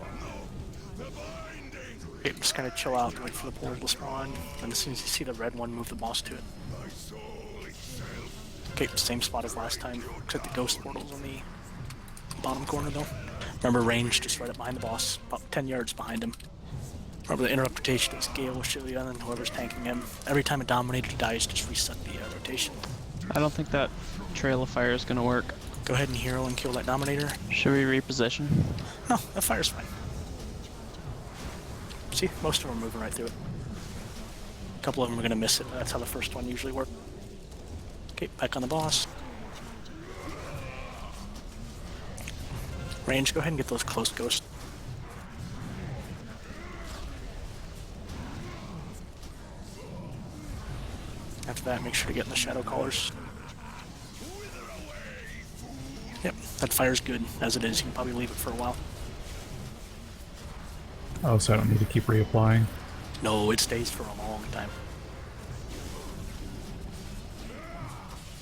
No, the binding Okay, just kind of chill out, wait for the portal to spawn, and as soon as you see the red one, move the boss to it. Okay, same spot as last time, except the ghost portal's on the bottom corner though. Remember range, just right up behind the boss, about 10 yards behind him. Remember the interrupt rotation is Gale will show you, and then whoever's tanking him. Every time a Dominator dies, just reset the rotation. I don't think that trail of fire is gonna work. Go ahead and hero and kill that Dominator. Should we reposition? No, that fire's fine. See, most of them are moving right through it. A couple of them are going to miss it, but that's how the first one usually works. Okay, back on the boss. Range, go ahead and get those close ghosts. After that, make sure to get in the shadow callers. Yep, that fire's good as it is. You can probably leave it for a while. Oh, so I don't need to keep reapplying. No, it stays for a long time.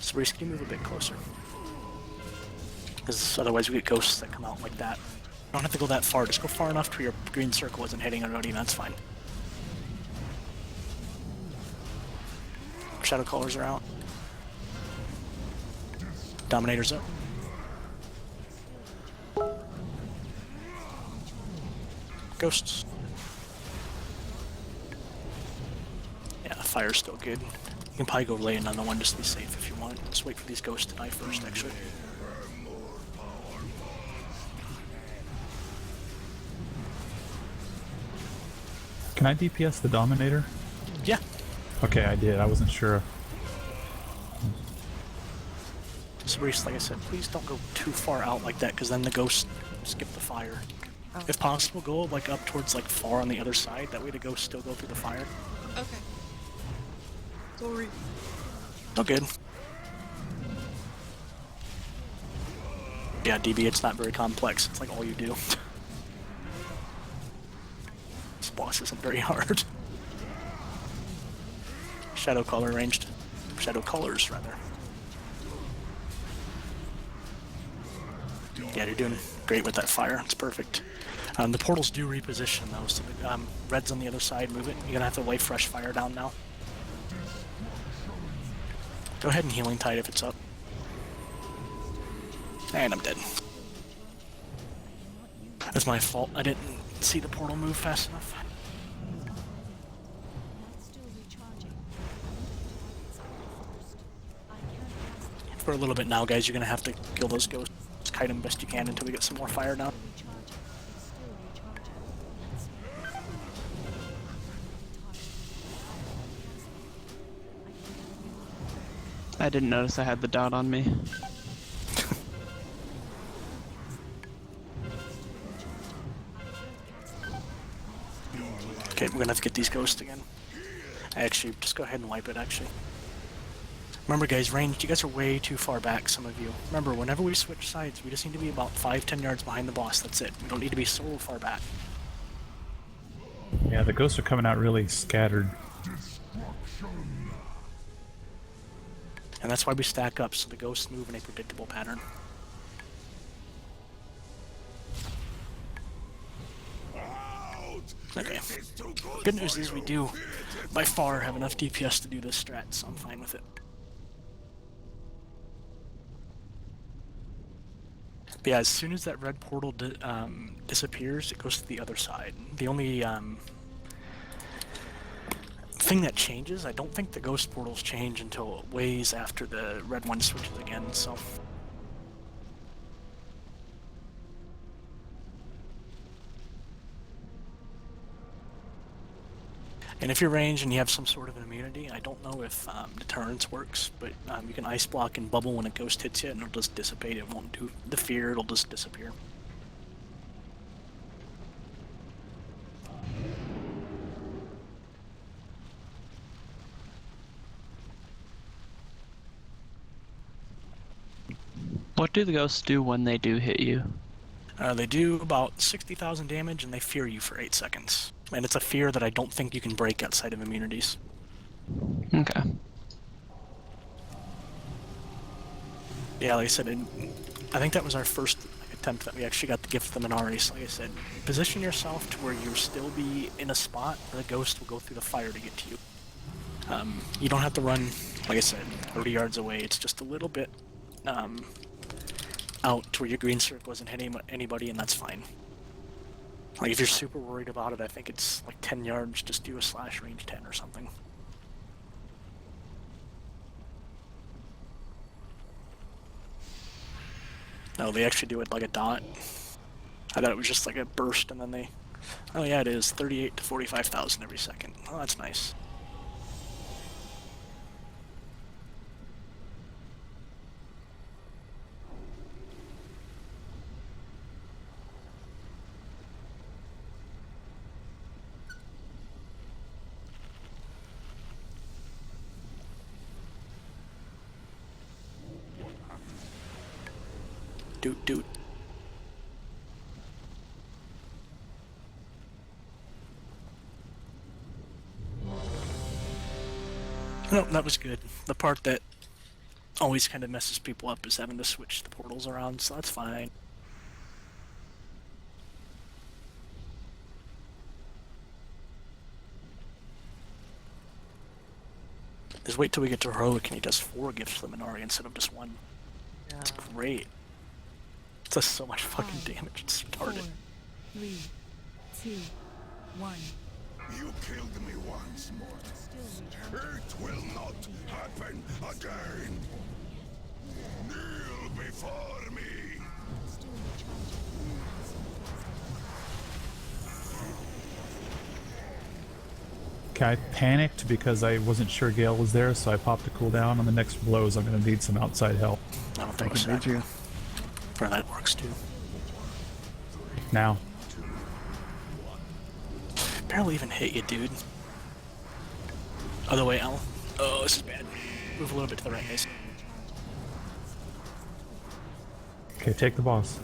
Cerise, can you move a bit closer? Because otherwise we get ghosts that come out like that. You don't have to go that far, just go far enough to where your green circle isn't hitting already, and that's fine. Shadow callers are out. Dominator's up. Ghosts. Yeah, fire's still good. You can probably go lay another one just to be safe if you want. Just wait for these ghosts to die first, actually. Can I DPS the Dominator? Yeah. Okay, I did. I wasn't sure. Cerise, like I said, please don't go too far out like that, because then the ghosts skip the fire. Oh. If possible, go like up towards like far on the other side. That way the ghosts still go through the fire. Okay. Sorry. Oh, good. Yeah, DB, it's not very complex. It's like all you do. This boss isn't very hard. Shadow caller ranged. Shadow callers, rather. Yeah, you're doing great with that fire. It's perfect. The portals do reposition though, so the red's on the other side. Move it. You're gonna have to lay fresh fire down now. Go ahead and healing tide if it's up. And I'm dead. That's my fault. I didn't see the portal move fast enough. For a little bit now, guys, you're gonna have to kill those ghosts. Just kite them best you can until we get some more fire down. I didn't notice I had the dot on me. Okay, we're gonna have to get these ghosts again. Actually, just go ahead and wipe it, actually. Remember, guys, range, you guys are way too far back, some of you. Remember, whenever we switch sides, we just need to be about 5-10 yards behind the boss, that's it. We don't need to be so far back. Yeah, the ghosts are coming out really scattered. And that's why we stack up, so the ghosts move in a predictable pattern. Okay. Good news is we do, by far, have enough DPS to do this strat, so I'm fine with it. But yeah, as soon as that red portal disappears, it goes to the other side. The only thing that changes, I don't think the ghost portals change until ways after the red one switches again, so... And if you're ranged and you have some sort of an immunity, I don't know if deterrence works, but you can ice block and bubble when a ghost hits you and it'll just dissipate. It won't do the fear, it'll just disappear. What do the ghosts do when they do hit you? They do about 60,000 damage and they fear you for 8 seconds. And it's a fear that I don't think you can break outside of immunities. Okay. Yeah, like I said, I think that was our first attempt that we actually got the gift of the Minari. So like I said, position yourself to where you'll still be in a spot where the ghost will go through the fire to get to you. You don't have to run, like I said, 30 yards away. It's just a little bit out to where your green circle isn't hitting anybody, and that's fine. Like if you're super worried about it, I think it's like 10 yards. Just do a slash range 10 or something. No, they actually do it like a dot. I thought it was just like a burst, and then they... Oh yeah, it is 38 to 45,000 every second. Oh, that's nice. Doot. No, that was good. The part that always kind of messes people up is having to switch the portals around, so that's fine. Just wait till we get to Heroic and he does 4 gifts to the Minari instead of just 1. Yeah. That's great. It does so much fucking damage, it's retarded. 4, 3, 2, 1. You killed me once, mortal. It will not happen again. Kneel before me. Still recharging. Okay, I panicked because I wasn't sure Gale was there, so I popped a cooldown. On the next blows, I'm going to need some outside help. I don't I think can read you. For that works too. Now. Barely even hit you, dude. Other way, Al. Oh, this is bad. Move a little bit to the right, guys. Okay, take the boss.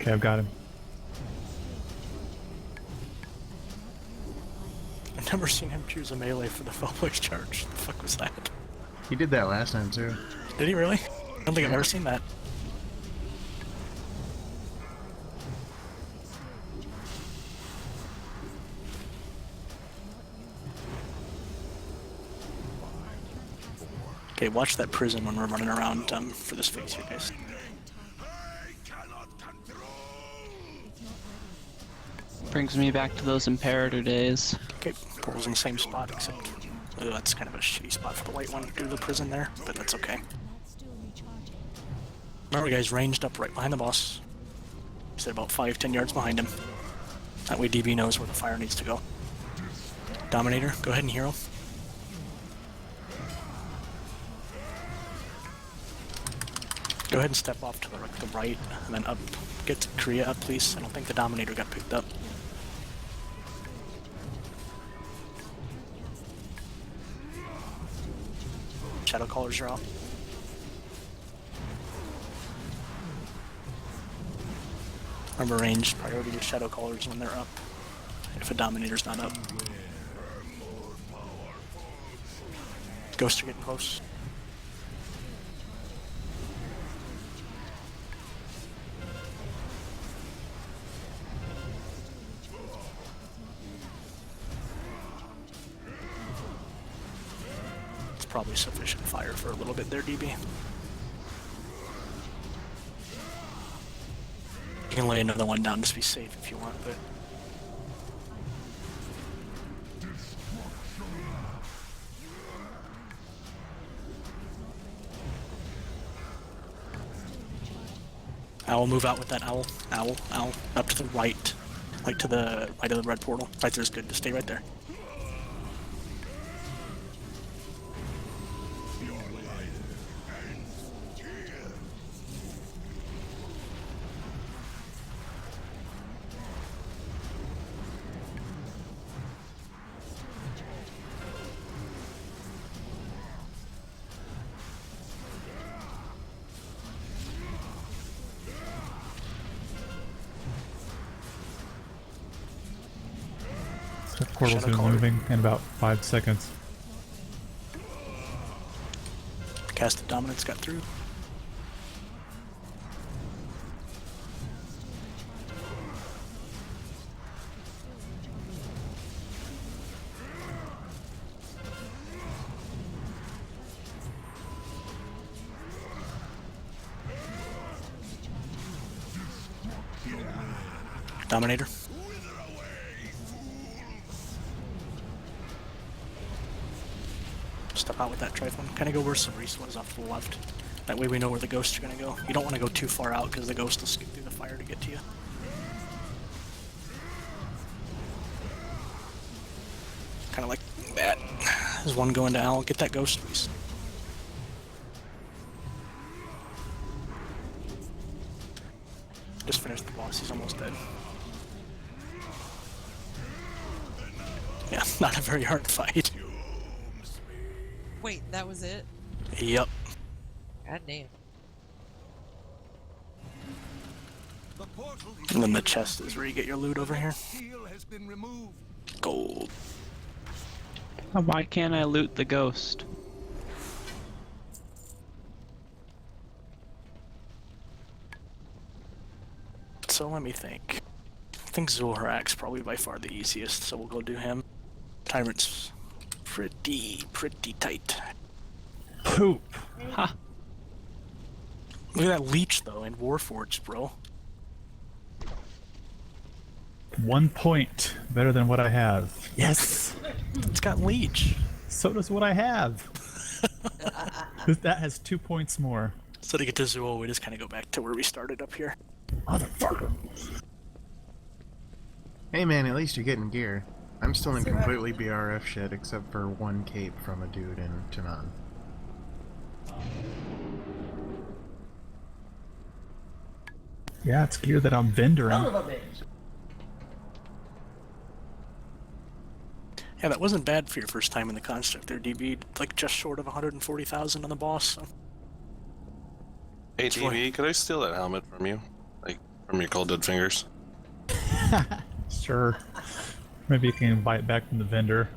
Okay, I've got him. I've never seen him choose a melee for the Fellboy's charge. The fuck was that? He did that last time too. Did he really? I don't think I've ever seen that. Okay, watch that prison when we're running around for this phase here, guys. Brings me back to those Imperator days. Okay, portal's in the same spot, except that's kind of a shitty spot for the white one to do the prison there, but that's okay. Remember, guys, ranged up right behind the boss. Said about 5-10 yards behind him. That way DB knows where the fire needs to go. Dominator, go ahead and hero. Go ahead and step off to the right, and then up. Get Korea up, please. I don't think the Dominator got picked up. Shadow Callers are out. Remember, range priority to Shadow Callers when they're up. If a Dominator's not up. Ghosts are getting close. Probably sufficient fire for a little bit there, DB. You can lay another one down just to be safe if you want, but... Owl, move out with that owl. Owl. Up to the right. Like to the right of the red portal. Right there's good. Just stay right there. The portal's Shadow been Caller. moving in about 5 seconds. Cast of Dominance got through. Dominator. Step out with that Trifle. Kind of go where Cerise was off to the left. That way we know where the ghosts are going to go. You don't want to go too far out because the ghost will skip through the fire to get to you. Kind of like that. There's one going to Al. Get that ghost, please. Just finished the boss. He's almost dead. Yeah, not a very hard fight. Wait, that was it? Yep. God damn. And then the chest is where you get your loot over here. Seal has been removed. Gold. Why can't I loot the ghost? So let me think. I think Zul'Harak's probably by far the easiest, so we'll go do him. Tyrant's pretty tight. Poop. Ha! Look at that leech though, and Warforged, bro. 1 point. Better than what I have. Yes! It's got leech. So does what I have. That has 2 points more. So to get to Zool, we just kind of go back to where we started up here. Motherfucker. Hey man, at least you're getting gear. I'm still in completely BRF shit except for one cape from a dude in Tanan. Yeah, it's gear that I'm vendoring. Yeah, that wasn't bad for your first time in the construct there, DB. Like just short of 140,000 on the boss. So. Hey, TV, could I steal that helmet from you? Like, from your cold dead fingers? Sure. Maybe you can buy it back from the vendor.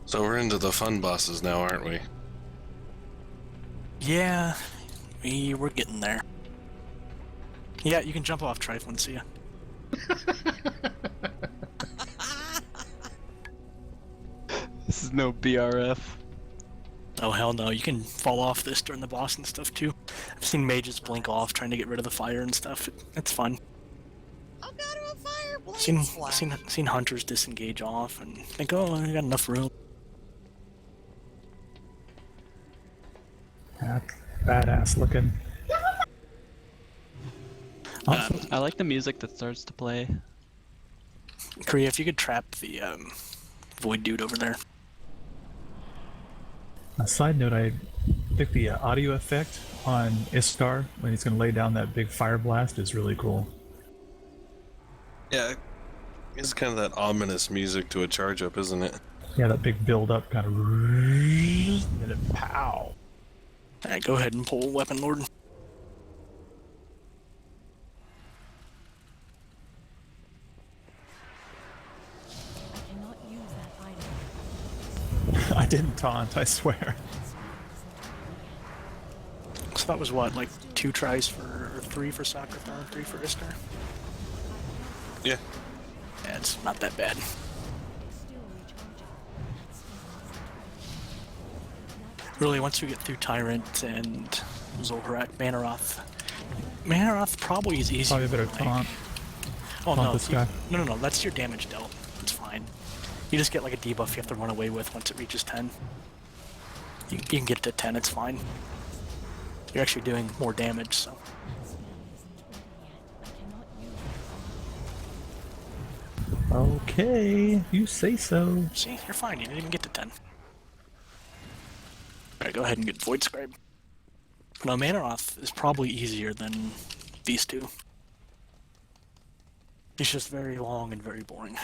So we're into the fun bosses now, aren't we? Yeah, we're getting there. Yeah, you can jump off Trifle, see ya. This is no BRF. Oh hell no, you can fall off this during the boss and stuff too. I've seen mages blink off trying to get rid of the fire and stuff. It's fun. I'm out of a fire blade Seen hunters disengage off and think, oh, I got enough room. That's badass looking. I like the music that starts to play. Korea, if you could trap the void dude over there. A side note, I think the audio effect on Iskar when he's going to lay down that big fire blast is really cool. Yeah, it's kind of that ominous music to a charge up, isn't it? Yeah, that big build up kind of, and then it pow. Alright, go ahead and pull Weapon Lord. I cannot use that item. I didn't taunt, I swear. So that was what, like 2 tries for, or 3 for Sacrifice, 3 for Iskar? Yeah. Yeah, it's not that bad. Still recharging. Really, once you get through Tyrant and Zul'Harak, Manaroth probably is easier. Probably better than, taunt. Oh Taunt no, this guy. no, that's your damage dealt. It's fine. You just get like a debuff you have to run away with once it reaches 10. You can get to 10, it's fine. You're actually doing more damage, so. Okay, you say so. See, you're fine, you didn't even get to 10. Alright, go ahead and get Void Scribe. No, Manaroth is probably easier than these two. It's just very long and very boring.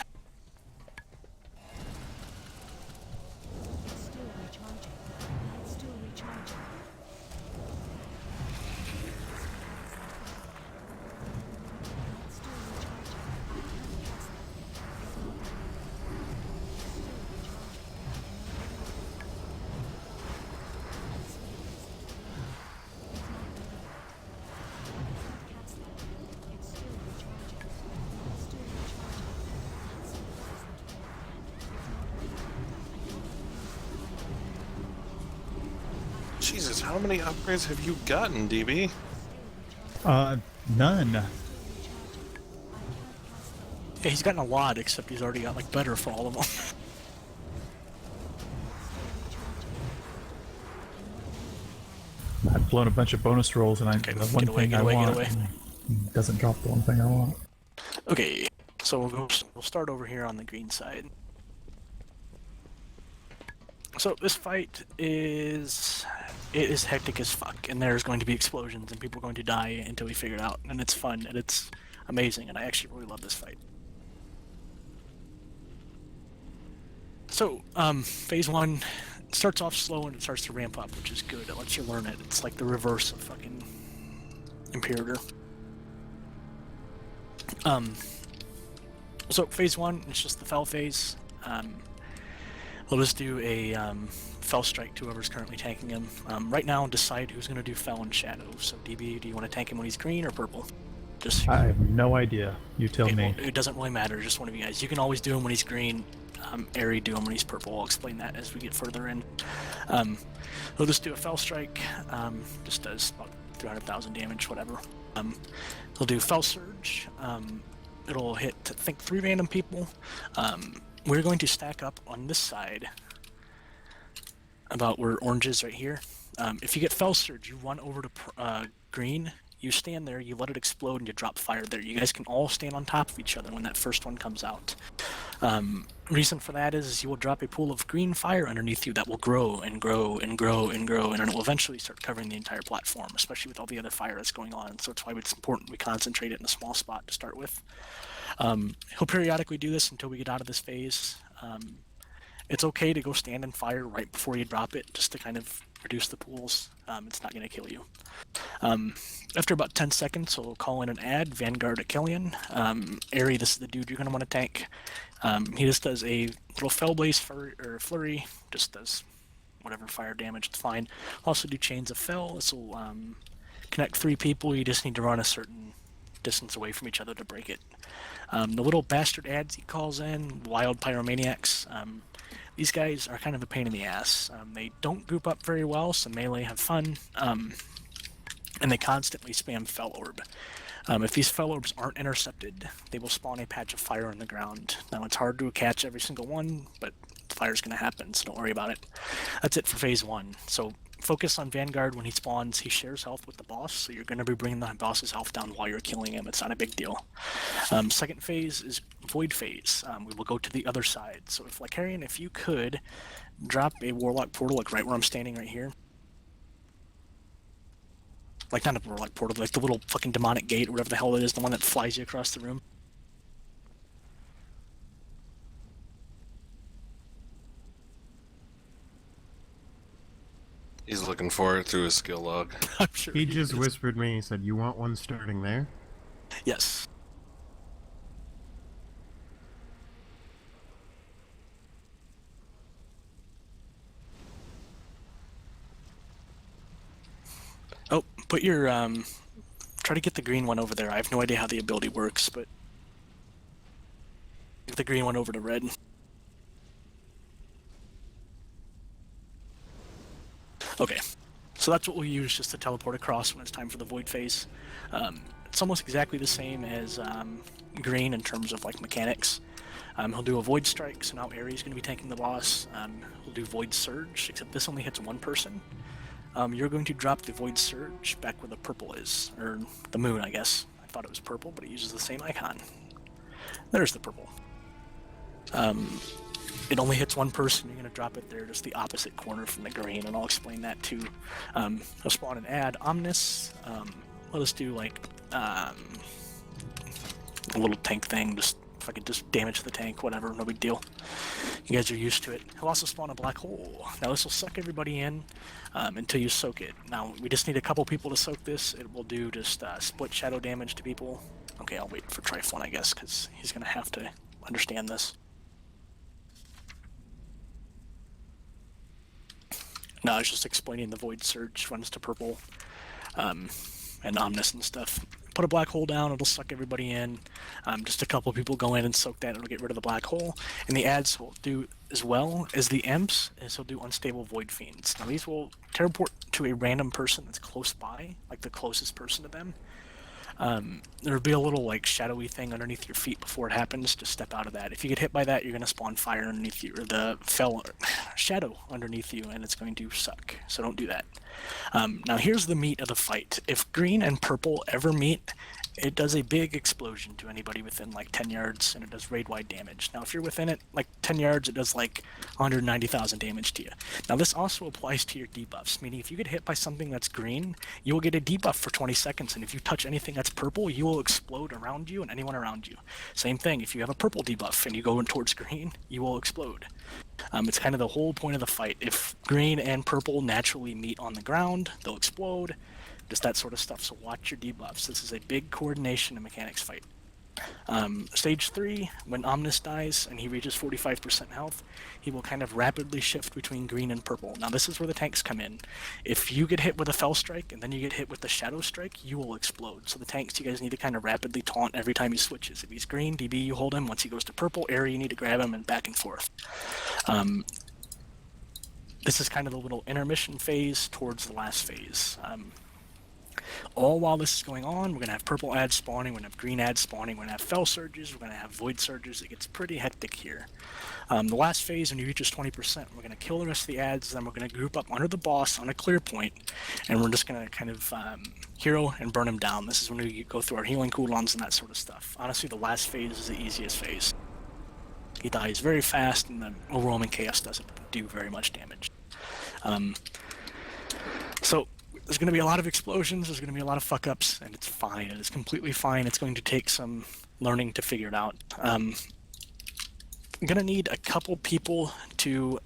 Jesus, how many upgrades have you gotten, DB? None. Yeah, he's gotten a lot, except he's already got like better for all of them. I've blown a bunch of bonus rolls, and Okay, the one thing I want doesn't drop the one thing I want. Okay, so we'll start over here on the green side. So this fight is hectic as fuck, and there's going to be explosions, and people are going to die until we figure it out, and it's fun, and it's amazing, and I actually really love this fight. So, phase 1 starts off slow and it starts to ramp up, which is good. It lets you learn it. It's like the reverse of fucking Imperator. So phase 1, it's just the Fel phase. We'll just do a Fel strike to whoever's currently tanking him. Right now, decide who's going to do Fel and Shadow. So DB, do you want to tank him when he's green or purple? Just. I have no idea. You tell me. Well, it doesn't really matter. Just one of you guys. You can always do him when he's green. Airy do him when he's purple. I'll explain that as we get further in. We'll just do a Fel strike. Just does about 300,000 damage, whatever. He'll do Fel surge. It'll hit, I think, 3 random people. We're going to stack up on this side, about where orange is right here. If you get Fel surge, you run over to green. You stand there, you let it explode, and you drop fire there. You guys can all stand on top of each other when that first one comes out. Reason for that is you will drop a pool of green fire underneath you that will grow and grow and grow and grow, and it will eventually start covering the entire platform, especially with all the other fire that's going on. So it's why it's important we concentrate it in a small spot to start with. He'll periodically do this until we get out of this phase. It's okay to go stand in fire right before you drop it, just to kind of reduce the pools. It's not going to kill you. After about 10 seconds, we'll call in an ad, Vanguard at Killian. Airy, this is the dude you're going to want to tank. He just does a little Fel Blaze Flurry, just does whatever fire damage, it's fine. Also do Chains of Fel. This will connect 3 people. You just need to run a certain distance away from each other to break it. The little bastard ads he calls in, Wild Pyromaniacs. These guys are kind of a pain in the ass. They don't group up very well, so melee have fun, and they constantly spam Fel Orb. If these Fel Orbs aren't intercepted, they will spawn a patch of fire on the ground. Now, it's hard to catch every single one, but fire's going to happen, so don't worry about it. That's it for phase 1. So focus on Vanguard when he spawns. He shares health with the boss, so you're going to be bringing the boss's health down while you're killing him. It's not a big deal. Second phase is Void phase. We will go to the other side. So if Lycarian, if you could drop a Warlock portal, like right where I'm standing right here. Like, not a Warlock portal, like the little fucking demonic gate, or whatever the hell it is, the one that flies you across the room. He's looking for it through his skill log. I'm sure He just whispered me, he said, "You want one starting there?" Yes. Oh, put your, try to get the green one over there. I have no idea how the ability works, but get the green one over to red. Okay, so that's what we'll use just to teleport across when it's time for the Void phase. It's almost exactly the same as green in terms of like mechanics. He'll do a Void Strike, so now Airy's going to be tanking the boss. He'll do Void Surge, except this only hits one person. You're going to drop the Void Surge back where the purple is, or the moon, I guess. I thought it was purple, but it uses the same icon. There's the purple. It only hits one person. You're going to drop it there, just the opposite corner from the green, and I'll explain that too. He'll spawn an ad, Omnis. Let us do like a little tank thing, just if I could just damage the tank, whatever, no big deal. You guys are used to it. He'll also spawn a black hole. Now this will suck everybody in until you soak it. Now we just need a couple people to soak this. It will do just split shadow damage to people. Okay, I'll wait for Triflin, I guess, because he's going to have to understand this. No, I was just explaining the Void Surge runs to purple, and Omnis and stuff. put a black hole down, it'll suck everybody in. Just a couple people go in and soak that, it'll get rid of the black hole. And the ads will do as well as the imps, is he'll do unstable void fiends. Now these will teleport to a random person that's close by, like the closest person to them. There'll be a little like shadowy thing underneath your feet before it happens. Just step out of that. If you get hit by that, you're gonna spawn fire underneath you, or the shadow underneath you, and it's going to suck. So don't do that. Now here's the meat of the fight. If green and purple ever meet, it does a big explosion to anybody within like 10 yards, and it does raid-wide damage. Now if you're within it like 10 yards, it does like 190,000 damage to you. Now this also applies to your debuffs, meaning if you get hit by something that's green, you will get a debuff for 20 seconds, and if you touch anything that's purple, you will explode around you and anyone around you. Same thing, if you have a purple debuff and you go in towards green, you will explode. It's kind of the whole point of the fight. If green and purple naturally meet on the ground, they'll explode. Just that sort of stuff. So watch your debuffs. This is a big coordination and mechanics fight. Stage 3, when Omnis dies and he reaches 45% health, he will kind of rapidly shift between green and purple. Now this is where the tanks come in. If you get hit with a Fell Strike and then you get hit with the Shadow Strike, you will explode. So the tanks, you guys need to kind of rapidly taunt every time he switches. If he's green, DB, you hold him. Once he goes to purple, area, you need to grab him, and back and forth. This is kind of the little intermission phase towards the last phase. All while this is going on, we're going to have purple ads spawning, we're going to have green ads spawning, we're going to have fell surges, we're going to have void surges. It gets pretty hectic here. The last phase, when you reach 20%, we're going to kill the rest of the ads, then we're going to group up under the boss on a clear point, and we're just going to kind of hero and burn him down. This is when we go through our healing cooldowns and that sort of stuff. Honestly, the last phase is the easiest phase. He dies very fast, and the overwhelming chaos doesn't do very much damage. So there's going to be a lot of explosions, there's going to be a lot of fuck-ups, and it's fine. It is completely fine. It's going to take some learning to figure it out. I'm going to need a couple people to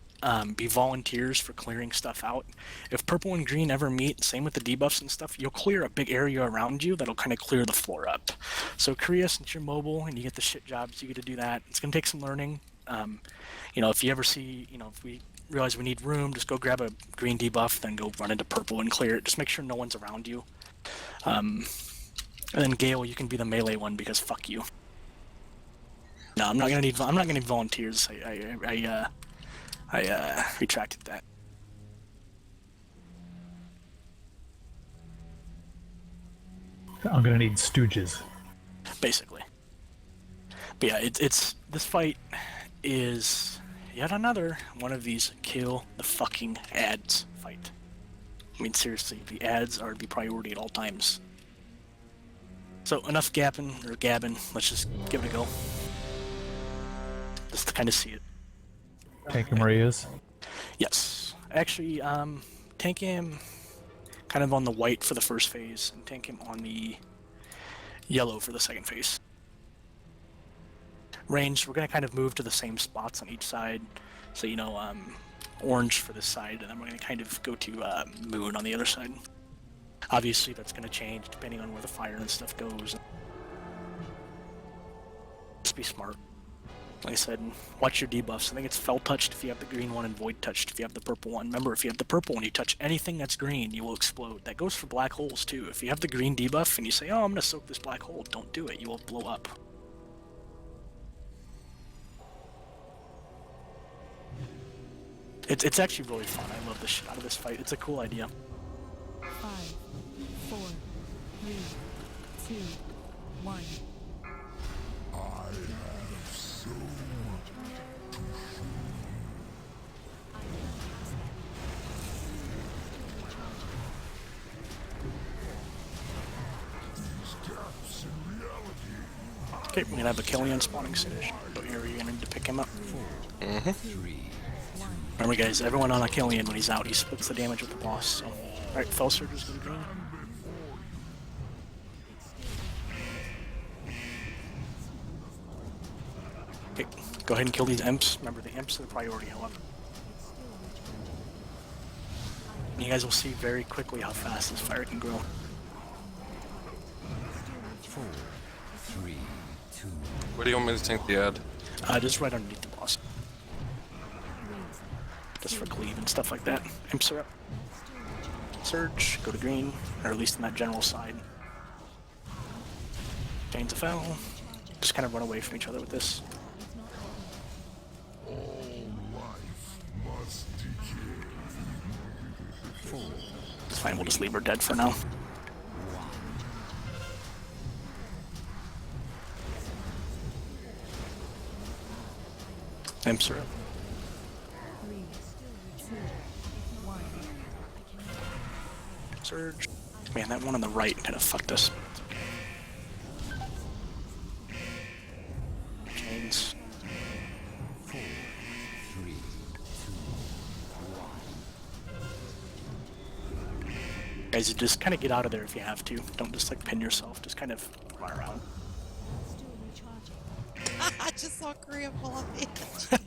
be volunteers for clearing stuff out. If purple and green ever meet, same with the debuffs and stuff, you'll clear a big area around you that'll kind of clear the floor up. So Korea, since you're mobile and you get the shit jobs, you get to do that. It's going to take some learning. If you ever see, if we realize we need room, just go grab a green debuff, then go run into purple and clear it. Just make sure no one's around you. And then Gale, you can be the melee one because fuck you. No, I'm not gonna need volunteers. I retracted that. I'm gonna need stooges. Basically. But yeah, it's this fight is yet another one of these kill the fucking ads fight. I mean, seriously, the ads are the priority at all times. So enough gabbing. Let's just give it a go. Just to kind of see it. Tank Maria's. Yes. Actually, tank him kind of on the white for the first phase, and tank him on the yellow for the second phase. Range, we're going to kind of move to the same spots on each side. So, orange for this side, and then we're going to kind of go to moon on the other side. Obviously, that's going to change depending on where the fire and stuff goes. Just be smart. Like I said, watch your debuffs. I think it's fell touched if you have the green one and void touched if you have the purple one. Remember, if you have the purple one, you touch anything that's green, you will explode. That goes for black holes too. If you have the green debuff and you say, oh, I'm going to soak this black hole, don't do it. You will blow up. It's actually really fun. I love the shit out of this fight. It's a cool idea. 5, 4, 3, 2, 1. I have so these gaps in reality. Okay, we're gonna have a Killian spawning soon. So here we're gonna need to pick him up. Remember guys, everyone on a Killian when he's out, he splits the damage with the boss. So, alright, Fell Surge is gonna green. Okay, go ahead and kill these imps. Remember, the imps are the priority, however. And you guys will see very quickly how fast this fire can grow. 4, 3, 2. Where do you want me to tank the ad? Just right underneath the boss. Just for cleave and stuff like that. Imps are up. Surge, go to green, or at least in that general side. Chains of Fell. Just kind of run away from each other with this. It's fine, we'll just leave her dead for now. Imps are up. Surge. Man, that one on the right kind of fucked us. Chains. Guys, you just kind of get out of there if you have to. Don't just like pin yourself. Just kind of run around. I just saw Korea fall off the edge.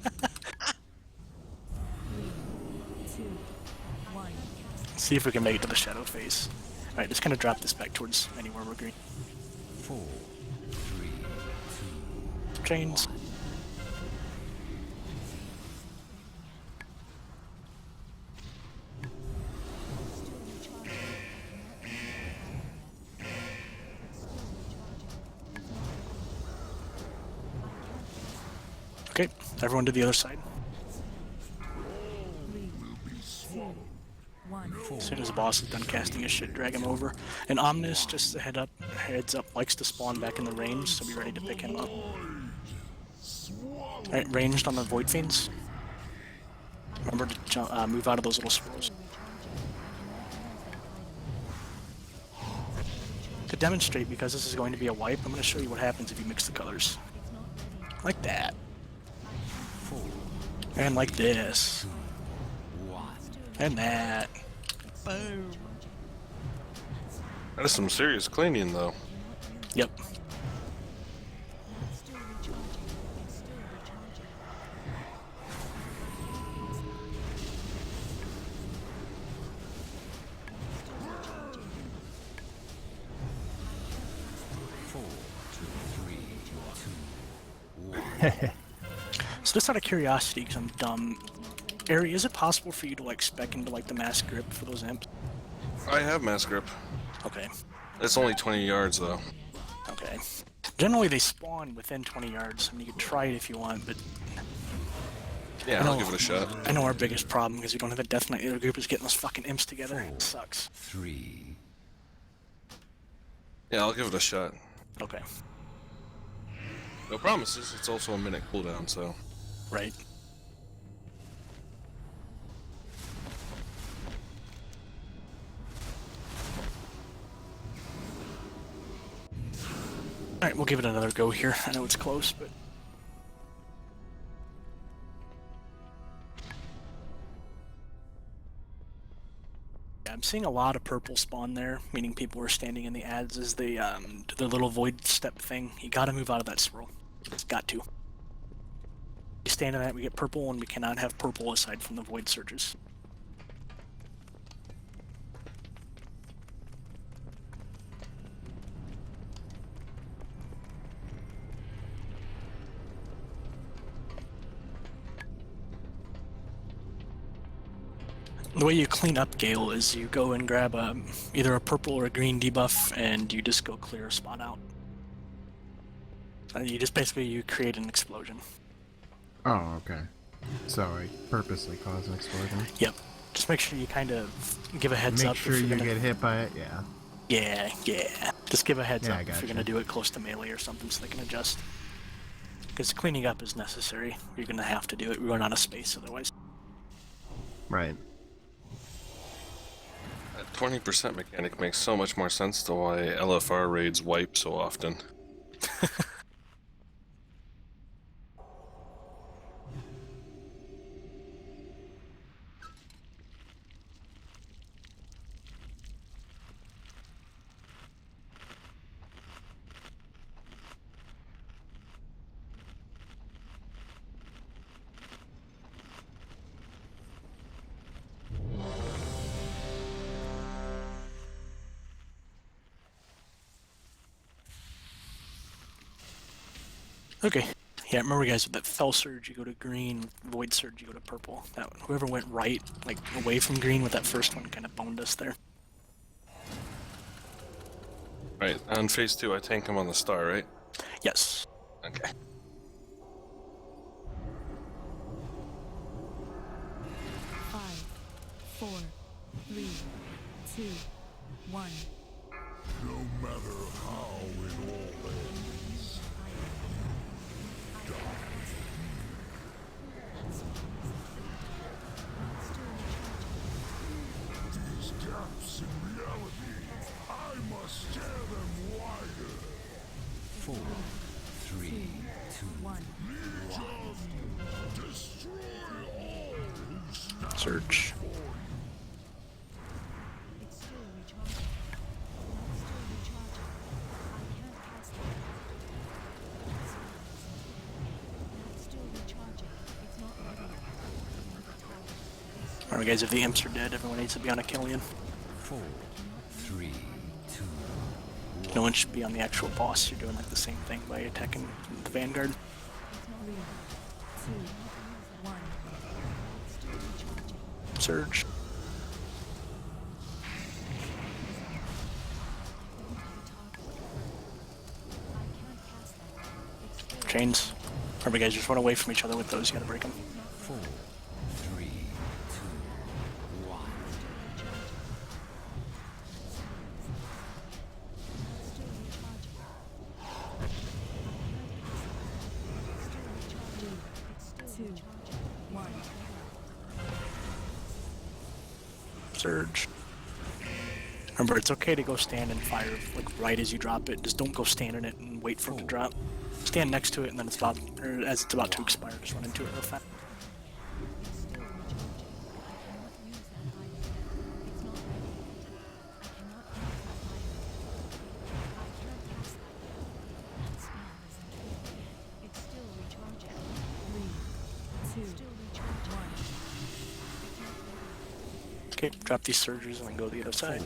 See if we can make it to the shadow phase. Alright, just kind of drop this back towards anywhere we're green. 4, 3, 2. Chains. Okay, everyone to the other side. As soon as the boss is done casting his shit, drag him over. And Omnis, just a heads up, likes to spawn back in the range, so be ready to pick him up. Alright, ranged on the Void Fiends. Remember to move out of those little swirls. To demonstrate, because this is going to be a wipe, I'm going to show you what happens if you mix the colors. Like that. And like this. And that. Boom. That is some serious cleaning, though. Yep. So just out of curiosity, because I'm dumb, Ari, is it possible for you to like spec into like the mass grip for those imps? I have mass grip. Okay. It's only 20 yards, though. Okay. Generally, they spawn within 20 yards. I mean, you could try it if you want, but Yeah, I'll give it a shot. I know our biggest problem because we don't have a Death Knight. The group is getting those fucking imps together. It sucks. 3. Yeah, I'll give it a shot. Okay. No promises. It's also a minute cooldown, so. Right. Alright, we'll give it another go here. I know it's close, but... Yeah, I'm seeing a lot of purple spawn there, meaning people are standing in the ads as they do their little void step thing. You gotta move out of that swirl. It's got to. You stand in that, we get purple, and we cannot have purple aside from the void surges. The way you clean up Gale is you go and grab either a purple or a green debuff, and you just go clear a spot out. And you just basically create an explosion. Oh, okay. So I purposely cause an explosion. Yep. Just make sure you kind of give a heads up. Make sure if you you're gonna... get hit by it, yeah. Yeah. Just give a heads Yeah, up I if you're gotcha. gonna do it close to melee or something, so they can adjust. Because cleaning up is necessary. You're gonna have to do it. We run out of space otherwise. Right. That 20% mechanic makes so much more sense to why LFR raids wipe so often. Okay. Yeah, remember guys, with that Fell Surge, you go to green, Void Surge, you go to purple. That whoever went right, like away from green with that first one, kind of boned us there. Right, on phase 2, I tank him on the star, right? Yes. Okay. Five, 4, 3, 2, 1. No matter how it all ends. These gaps in reality, I must tear them wider. 4, 3, 2, 1. Legion, destroy all who stand Search. before you. It's still recharging. That's still recharging. I can't cast that. That's still recharging. It's not ready yet. Alright guys, if the imps are dead, everyone needs to be on a Killian. 4, 3, 2. No one should be on the actual boss. You're doing like the same thing by attacking the Vanguard. 3, 2, 1. Still recharging. Surge. Chains. Remember guys, just run away from each other with those. You gotta break them. 4, 3, 2, 1. Surge. Remember, it's okay to go stand and fire like right as you drop it. Just don't go stand in it and wait for it to drop. Stand next to it, and then it's about, or as it's about to expire, just run into it real fast. Okay, drop these surgers and then go to the other side.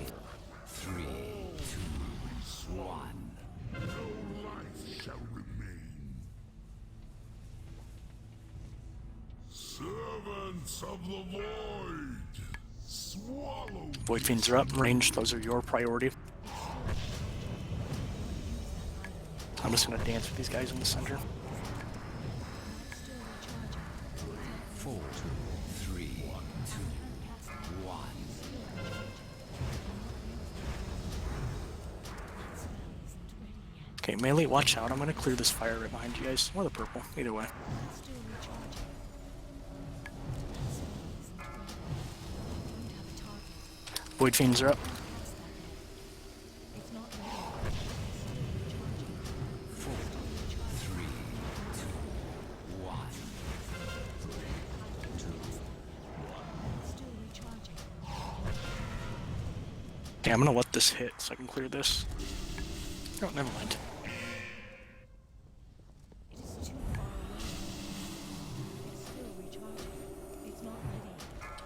3, 2, 1. No life shall remain. Servants of the void, swallow. Void Fiends are up, range, those are your priority. I'm just gonna dance with these guys in the center. 4, 3, 2, 1. Okay, melee, watch out. I'm gonna clear this fire right behind you guys. Or the purple, either way. Void Fiends are up. 4, 3, 2, 1. Okay, I'm gonna let this hit so I can clear this. Oh, never mind.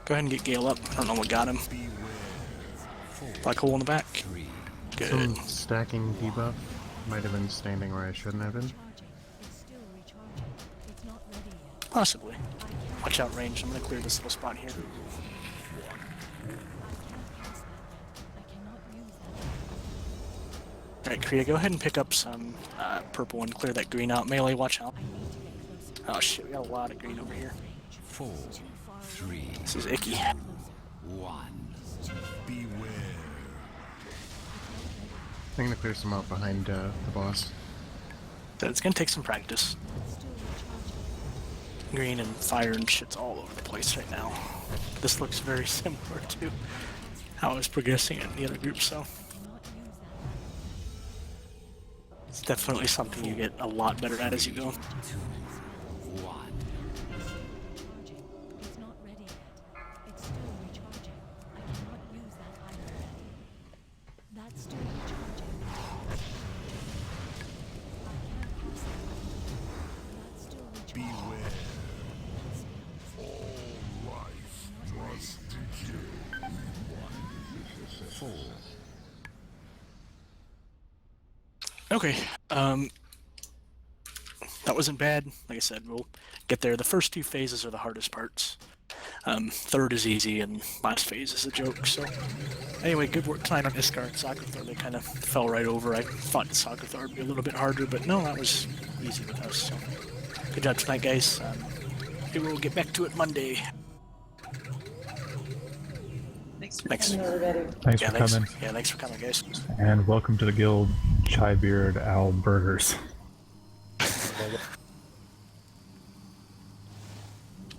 Go ahead and get Gale up. I don't know what got him. Black hole in the back. Good. Some stacking debuff. Might have been standing where I shouldn't have been. Possibly. Watch out, range. I'm gonna clear this little spot here. Alright, Kriya, go ahead and pick up some purple and clear that green out. Melee, watch out. Oh shit, we got a lot of green over here. 4, 3, This is icky. 1. Beware. I'm gonna clear some out behind the boss. So it's gonna take some practice. Green and fire and shit's all over the place right now. This looks very similar to how I was progressing in the other group, so it's definitely something you get a lot better at as you go. 2, 1. It's not ready yet. It's still recharging. I cannot use that either. That's still recharging. I can't pass it. That's still recharging. Beware. All life must decay. 4. Okay, that wasn't bad. Like I said, we'll get there. The first two phases are the hardest parts. Third is easy, and last phase is a joke. So, anyway, good work tonight on Iskar and Shakycast. They kind of fell right over. I thought Shakycast would be a little bit harder, but no, that was easy with us. So, good job tonight, guys. We will get back to it Monday. Thanks for coming, everybody. Thanks for coming. Yeah, thanks for coming, guys. And welcome to the guild, Chai Beard Owl Burgers.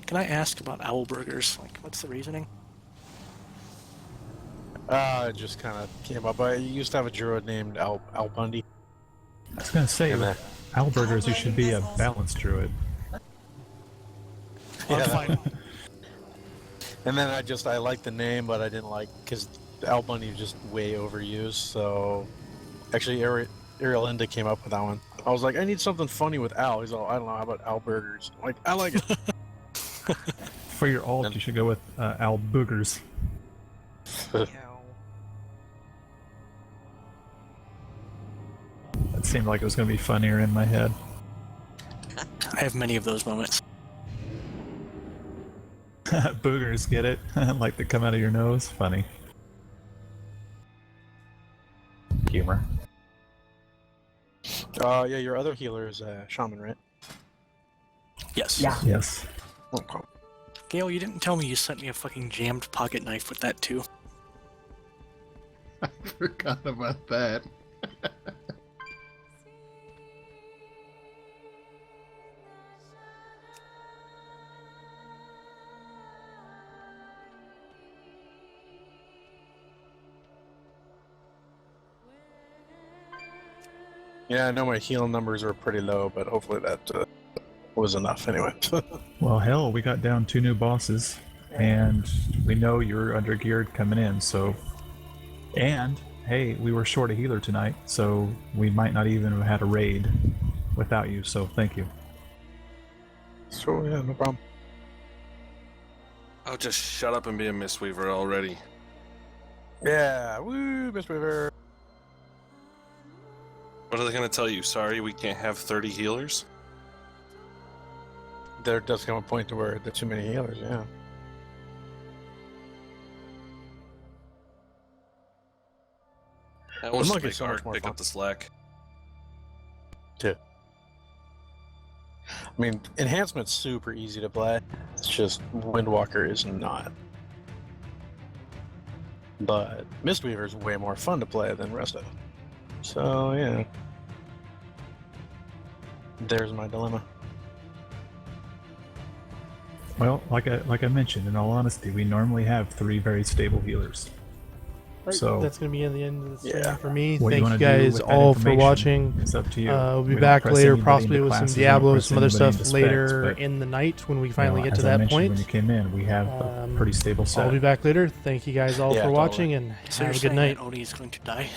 Can I ask about owl burgers? Like, what's the reasoning? It just kind of came up. I used to have a druid named Al Bundy. I was gonna say, with Owl Burgers, you should be a balanced druid. Yeah, fine. And then I liked the name, but I didn't like, because Al Bundy was just way overused. So actually, Ariel came up with that one. I was like, I need something funny with Al. He's all, I don't know, how about Al Burgers? I'm like, I like it. For your alt, you should go with Owl Boogers. That seemed like it was going to be funnier in my head. I have many of those moments. Boogers, get it? Like they come out of your nose? Funny. Humor. Yeah, your other healer is Shaman, right? Yes. Yeah. Yes. Okay. Gail, you didn't tell me you sent me a fucking jammed pocket knife with that too. I forgot about that. Yeah, I know my healing numbers are pretty low, but hopefully that was enough anyway. Well, hell, we got down 2 new bosses, and we know you're under geared coming in, so... And, hey, we were short a healer tonight, so we might not even have had a raid without you, so thank you. So, yeah, no problem. Oh, just shut up and be a Mistweaver already. Yeah, woo, Mistweaver. What are they going to tell you? Sorry, we can't have 30 healers? There does come a point to where there's too many healers, yeah. I want Look, to it's so much more pick fun. up the slack. Yeah. I mean, Enhancement's super easy to play. It's just Windwalker is not. But Mistweaver is way more fun to play than the rest of it. So, yeah. There's my dilemma. Well, like I mentioned, in all honesty, we normally have 3 very stable healers. Right, So that's going to be in the end of the stream yeah. for me. What Thank you you do guys with that all for information watching. It's up to you. We'll be We don't back press later, anybody possibly into with some classes, we don't Diablo, press some other anybody stuff into later specs, but, in the night when we you finally know, get to as I that mentioned, point. when you came in, we have a pretty stable set. I'll be back later. Thank you guys all Yeah, for totally. watching, and So have you're a good saying night. that Oni is going to die?